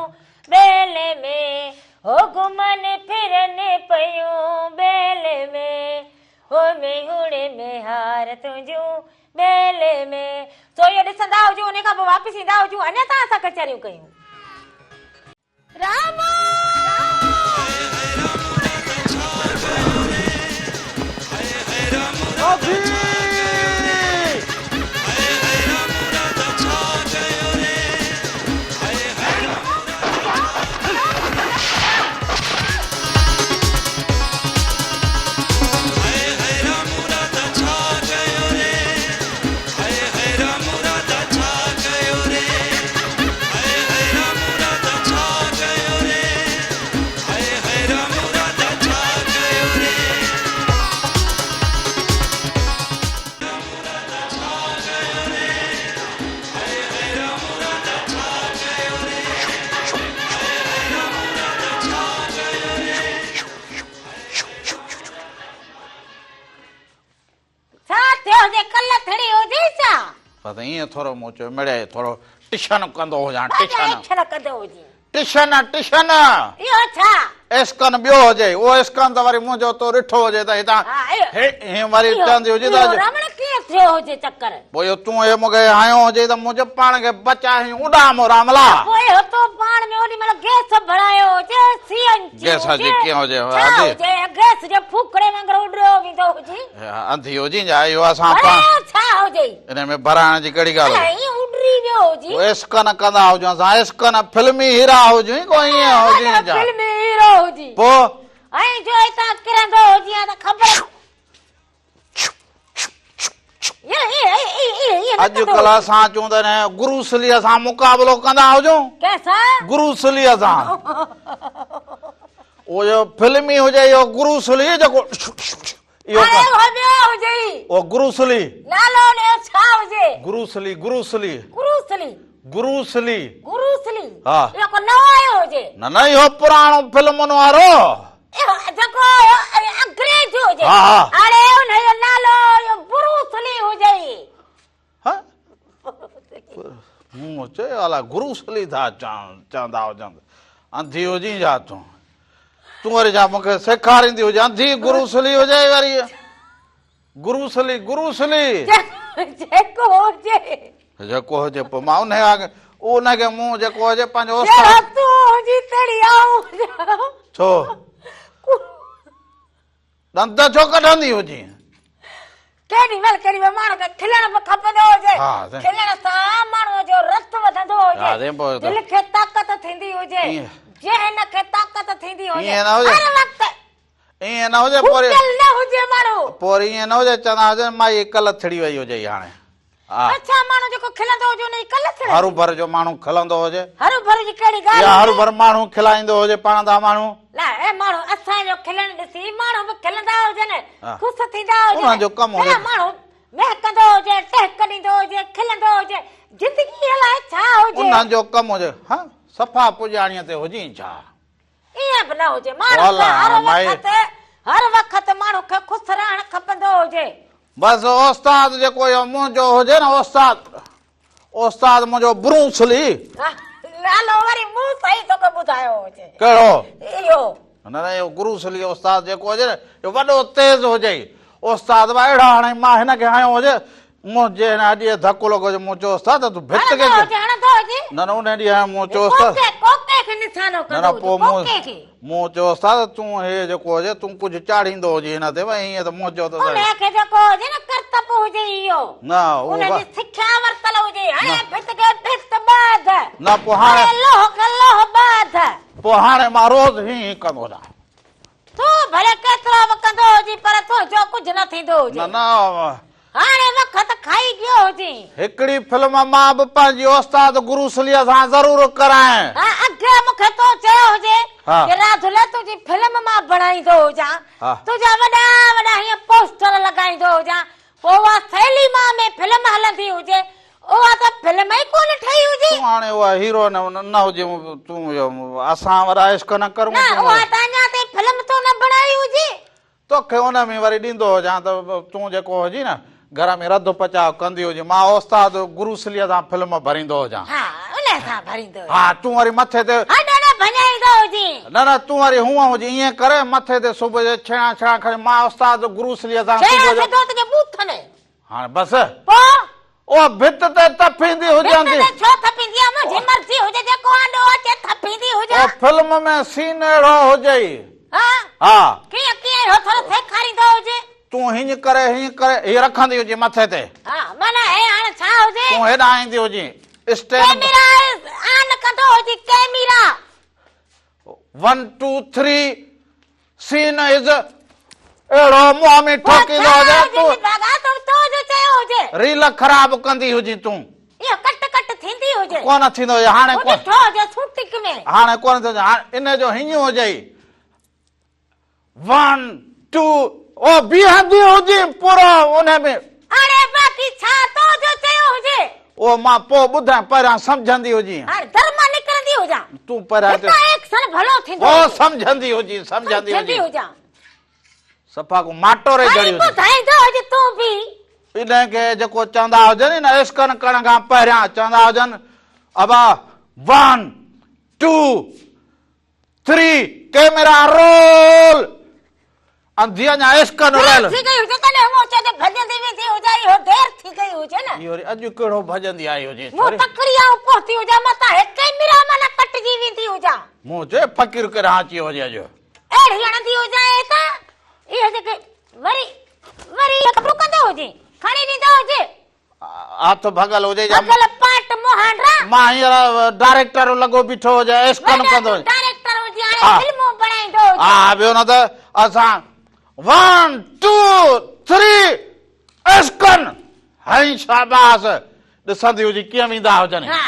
बेले में हो घुमनि फिरनि पयूं बेले में हो मेहुड़े में हार तुंहिंजूं बेले में सो इहो ॾिसंदा हुजूं उन खां पोइ वापसि ईंदा हुजूं अञा त असां कचहरियूं कयूं राम पता ईअं थोरो मूं चयो मिड़े थोरो टिशन कंदो हुजां टिशन कंदो हुजे टिशन टिशन इहो छा एस्कन ॿियो हुजे उहो एस्कन त वरी मुंहिंजो तो ॾिठो हुजे त हितां हीअं वरी चवंदी हुजे त रमण कीअं थियो हुजे चक्कर पोइ तूं हे मूंखे हयो हुजे त मुंहिंजो पाण खे बचाई उॾामो रामला पोइ तो पाण में ओॾी महिल गैस भरायो हुजे सीएनजी गैस जी कीअं हुजे गैस जे फूकड़े वांगुरु उॾियो वेंदो हुजे अंधी हुजी जा इहो असां पाण छा हुजे इन में भराइण जी कहिड़ी ॻाल्हि आहे ईअं उॾरी वियो हुजे एस्कन कंदा हुजूं असां एस्कन फिल्मी हीरा हुजूं को ईअं हुजे जा फिल्मी हीरो हुजी पोइ ऐं जो हितां किरंदो हुजे त ख़बर अॼुकल्ह असां चऊं था न गुरुसलीअ सां मुक़ाबिलो कंदा हुजूं कंहिंसां गुरुसलीअ सां उहो फिल्मी हुजे इहो गुरुसली जेको इहो ओ गुरुसली नालो ने छा हुजे गुरुसली गुरुसली गुरुसली गुरुसली गुरुसली हा इहो को नओ आयो हुजे न इहो पुराणो फिल्मनि वारो जेको अंग्रेज हुजे हा हा अरे उनजो नालो गुरुसली हुजे मूं चयो अला गुरुसली था चवंदा हुजनि अंधी हुजी जा तूं वरी छा मूंखे सेखारींदी हुजे अंधी गुरुसली हुजे वरी गुरुसली गुरुसली जेको हुजे जेको हुजे पोइ मां उनखे मूं जेको हुजे पंहिंजो छो ॾंद छो कढंदी हुजे केडी वेल माण्हू खे खिलण बि खपंदो हुजे हा, साईं। खिलण सां माण्हूअ जो रत वधंदो हा, हुजे साईं, पोइ त- दिलि खे ताक़त थींदी हुजे ईअं। ज़हन खे ताक़त थींदी हुजे ईअं न हुजे। हर वक़्तु ईअं न हुजे पोइ भुखियल न हुजे माण्हू पोइ ईअं न हुजे चवंदा हुजनि माई कल्ह थड़ी वई हुजे हाणे हा अच्छा माण्हू जेको खिलंदो हुजे उनजी कल्ह थिए हरू भर जो माण्हू खिलंदो हुजे हरू भरू जी कहिड़ी या ॻाल्हि हरू भर माण्हू खिलाईंदो हुजे पाण दा माण्हू ला ए माण्हू असांजो खिलण ॾिसी माण्हू बि खिलंदा हुजनि हा। ख़ुशि थींदा हुजनि उन्हनि जो कमु हुजे। अहिड़ा माण्हू महकंदो हुजे टहक ॾींदो हुजे खिलंदो हुजे ज़िंदगी अलाए छा हुजे उन्हनि जो कमु हुजे हा सफ़ा पुॼाणीअ ते हुजी छा ईअं बि न हुजे माण्हू खे अलाह, माई। हर वक़्तु माण्हू खे ख़ुशि रहणु खपंदो हुजे बसि उस्ताद जेको इहो मुंहिंजो हुजे न उस्ताद मुंहिंजो ब्रूसली हा, नालो वरी मूं सही तोखे ॿुधायो हुजे कहिड़ो इहो न न इहो ब्रूसली उस्ताद जेको हुजे न इहो वॾो तेज़ हुजे उस्ताद बि अहिड़ा हाणे मां हिनखे हयो हुजे मुंहिंजे हिन अॼु धकु लॻो हुजे मूं चयो उस्ताद तूं भित खे हणंदो हुजे हणंदो हुजे न न उन ॾींहुं हाणे मूं चयो उस्ताद कोके खे निशानो न कंदो न हुजे पोइ कोके खे मूं चयो उस्ताद तूं हे जेको हुजे तूं कुझु चाढ़ींदो हुजे हिन ते भई हीअं त मूं चयो त उनखे जेको हुजे न कर्तब हुजे इहो न उहो उनजी सिख्या वरतल हुजे हाणे भित खे भित ॿाध न पोइ हाणे लोह खे लोह ॿाध पोइ हाणे मां रोज़ हीअं कंदो वञा तूं भले केतिरो बि कंदो हुजे पर तुंहिंजो कुझु न थींदो हुजे न न हाणे वक़्तु खाई गयो हुजे हिकिड़ी फिल्म मां बि पंहिंजी उस्ताद गुरुसलीअ सां ज़रूरु करायां हा अॻे मूंखे तो चयो हुजे हा। कि राधुला तुंहिंजी फिल्म मां बणाईंदो हुजां हा। तुंहिंजा वॾा वॾा हीअं पोस्टर लॻाईंदो हुजां पोइ उहा सहेली मां में फिल्म हलंदी हुजे उहा त फिल्म ई कोन ठही हुजे तूं हाणे उहा हीरो न हुजे तूं इहो असां वरा इश्क न करूं न उहा त अञा ताईं फिल्म तो न बणाई हुजे तोखे उन में वरी ॾींदो हुजां त तूं जेको हुजी न घर में रधो पचाव कंदी हुजे मां उस्ताद गुरुसलीअ सां फिल्म भरींदो हुजां हा उन सां भरींदो हुजे हा तूं वरी मथे ते हॾ न भञाईंदो हुजे न न तूं वरी हूअं हुजे ईअं करे मथे ते सुबुह जो छेणा छेणा खणी मां उस्ताद गुरुसलीअ सां छेड़ा सुबुह जो सिधो तुंहिंजे बूथनि हाणे बसि पोइ उहा भित ते तफींदी हुजंदी भित ते छो थपींदी आहे मुंहिंजी मर्ज़ी हुजे जेको आंडो अचे थपींदी हुजे उहा फिल्म में सीन अहिड़ो हुजे हा हा कीअं कीअं हो थोरो सेखारींदो हुजे तूं हीअं करे हीअ रखंदी हुजे मथे ते हा माना हे हाणे छा हुजे तूं हेॾां ईंदी हुजे स्टैंड कैमरा ऑन कंदो हुजे कैमरा 1 2 3 सीन इज अहिड़ो मुंहं में ठोकींदो हुजे तूं तो जो चयो हुजे रील ख़राब कंदी हुजे तूं इहो कट थींदी हुजे कोन थींदो हुजे हाणे हुजे कोन ठो हुजे शूटिंग में हाणे कोन थींदो हाणे इन जो हीअं हुजे 1 2 ओ बीहंदी हुजे पूरो उन में हाणे बाक़ी छा तो जो चयो हुजे ओ मां पोइ ॿुधां पहिरियां सम्झंदी हुजे हाणे धर्म निकरंदी हुजां तूं पहिरियां हितां एक्शन भलो थींदो ओ सम्झंदी हुजे सम्झंदी हुजे हुजां सफ़ा को माटोरे हाणे जड़ी हुजे ॿुधाईंदो हुजे तूं बि इनखे जेको चवंदा हुजनि न इश्कन करण खां पहिरियां चवंदा हुजनि अबा 1 2 3 कैमरा रोल अंधी अञा इश्कन रोल थी गई हुजे तने मो चए भजंदी वेंदी हुजे इहो देर थी गई हुजे न इहो वरी अॼु कहिड़ो भजंदी आई हुजे मो तकड़िया पहुती हुजे मता हे कैमरा मन कटजी वेंदी हुजा मूं चए फ़कीर केॾां अची हुजे अॼु एड़ी हणंदी हुजे त इहो जेके वरी कपड़ो कंदो हुजे खणी ॾींदो हुजे हथ भगल हुजे या अगल पाट मोहनरा मां हींअर डायरेक्टर लॻो बीठो हुजे इश्कन कंदो हुजे डायरेक्टर हुजे हा। हाणे फिल्मूं बणाईंदो हुजे हा ॿियो न त असां 1 2 3 इश्कन हई शाबाश ॾिसंदी हुजे कीअं वेंदा हुजनि हा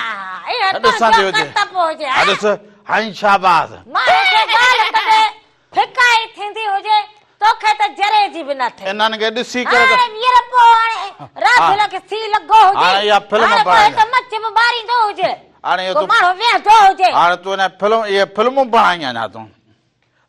इहो ॾिसंदी तो हुजे कर्तब हुजे हा ॾिस हई शाबाश मां खे ॻाल्हि कॾे फिकाई थींदी हुजे तोखे त जरे जी बि न थिए इन्हनि खे ॾिसी करे हाणे वीर पोइ हाणे राधुला खे सी लॻो हुजे हाणे इहा फिल्म हाणे पोइ बणाईंदा। त मच बि ॿारींदो हुजे हाणे इहो को तूं माण्हू वेहंदो हुजे हाणे तूं हिन फिल्म इहे फिल्मूं बणाईं अञा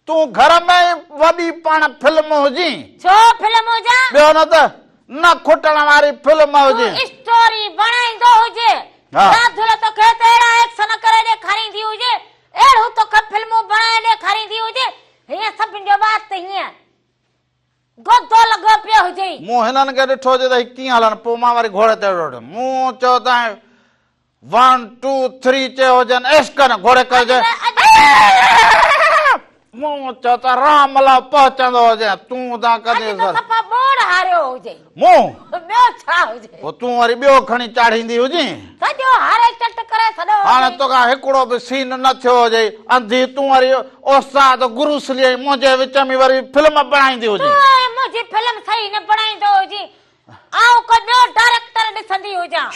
तूं घर में वॾी पाण फिल्म हुजी छो फिल्म हुजा ॿियो न त न खुटण वारी फिल्म हुजे स्टोरी बणाईंदो हुजे हा। राधुला तोखे त अहिड़ा एक्शन करे ॾेखारींदी हुजे अहिड़ो तोखे फिल्मूं बणाए ॾेखारींदी हुजे हीअं सभिनि जो बात त हीअं गोदो लॻो पियो हुजे मूं हिननि खे ॾिठो हुजे त हीअ कीअं हलनि पोइ मां वरी घोड़े ते वेठो मूं चयो त 1 2 3 चयो हुजनि इश्क न घोड़े कजे मूं चओ त रामला पहुचंदो हुजे तूं ता कदे अॼु त सफ़ा बोड़ हारियो हुजे मूं ॿियो छा हुजे पोइ तूं वरी ॿियो खणी चाढ़ींदी हुजी सॼो हारे चट करे सॼो हाणे तोखां हिकिड़ो बि सीन न थियो हुजे अंधी तूं वरी उस्ताद गुरुसली मुंहिंजे विच में वरी फिल्म बणाईंदी हुजे मुंहिंजी फिल्म सही न बणाईंदो हुजी आऊं को ॿियो डायरेक्टर ॾिसंदी हुजां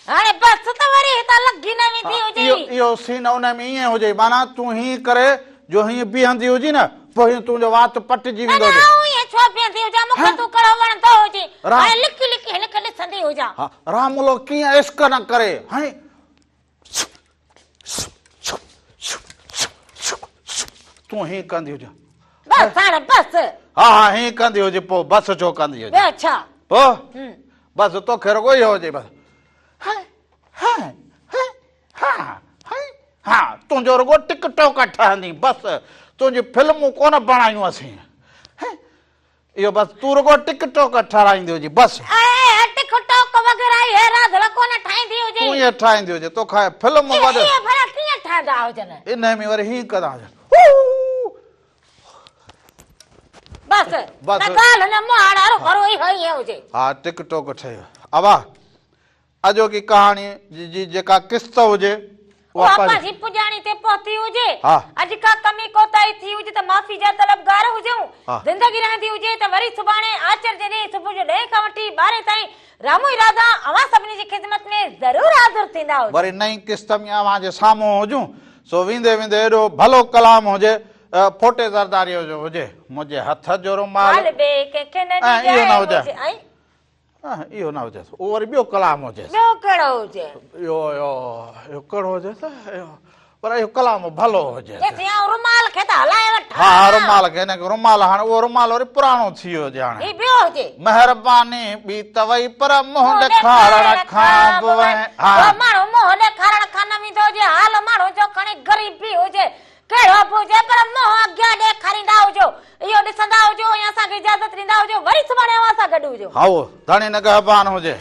हाणे बस त वरी हितां लॻी न वेंदी हुजे इहो सीन उन में ईअं हुजे माना तूं हीअं करे जो हीअं बीहंदी हुजी न पोइ हीअं तुंहिंजो वात पटिजी वेंदो हुजे आऊं ईअं छो बीहंदी हुजां मूंखे तूं कहिड़ो वणंदो हुजे हाणे लिकी लिकी हिनखे ॾिसंदी हुजां हा रामुलो कीअं इश्क न करे हाणे तूं हीअं कंदी हुजे बस हाणे बस हा हा हीअं कंदी हुजे पोइ बस छो कंदी हुजे ॿियो छा पोइ बस तोखे रुॻो इहो हुजे बस हा तुंहिंजो रुॻो टिकटॉक ठहंदी बसि तुंहिंजी फिल्मूं कोन बणायूं असीं इहो बसि तूं रुॻो टिकटॉक ठाराईंदी हुजे बसि टिकटॉक वग़ैरह हे राधल कोन ठाहींदी हुजे तूं ईअं ठाहींदी हुजे तोखां फिल्म इहे भला कीअं ठाहींदा हुजनि इन में वरी हीअं कंदा हुजनि बस बस। त ॻाल्हि न मुहाड़ हरो भरो ई होई हुजे हा टिकटॉक ठही अवा अॼोकी कहाणी जी जेका किस्त हुजे उहा पंहिंजी पुॼाणी ते पहुती हुजे अॼु का कमी कोताही थी हुजे त माफ़ी जा तलबगार हुजऊं ज़िंदगी रहंदी हुजे त वरी सुभाणे आचर जे ॾींहुं सुबुह जो 10 खां वठी 12 ताईं रामू इरादा अवां सभिनी जी ख़िदमत में ज़रूर हाज़िर थींदा हुजे वरी नई किस्त में अवां जे साम्हूं हुजूं सो वेंदे वेंदे एॾो भलो कलाम हुजे फोटे ज़रदारी जो हुजे मुंहिंजे हथ जो रुमाल इहो न हुजे इहो न हुजे उहो वरी ॿियो कलाम हुजे ॿियो कहिड़ो हुजे इहो कहिड़ो हुजे त पर इहो कलाम भलो हुजे रुमाल खे त हलाए वठां हा रुमाल खे हिनखे रुमाल हाणे उहो रुमाल वरी पुराणो थी वियो हुजे हाणे ॿियो हुजे महिरबानी ॿी त वई पर मुंहुं ॾेखारण खां बि माण्हू मुंहुं ॾेखारण खां न वेंदो हुजे हाल माण्हू जो खणी ग़रीबी हुजे कहिड़ो बि हुजे पर मुंहुं अॻियां ॾेखारींदा हुजो इहो ॾिसंदा हुजो या असांखे इजाज़त ॾींदा हुजो वरी सुभाणे असां गॾु हुजो हा धणी नगहबान हुजे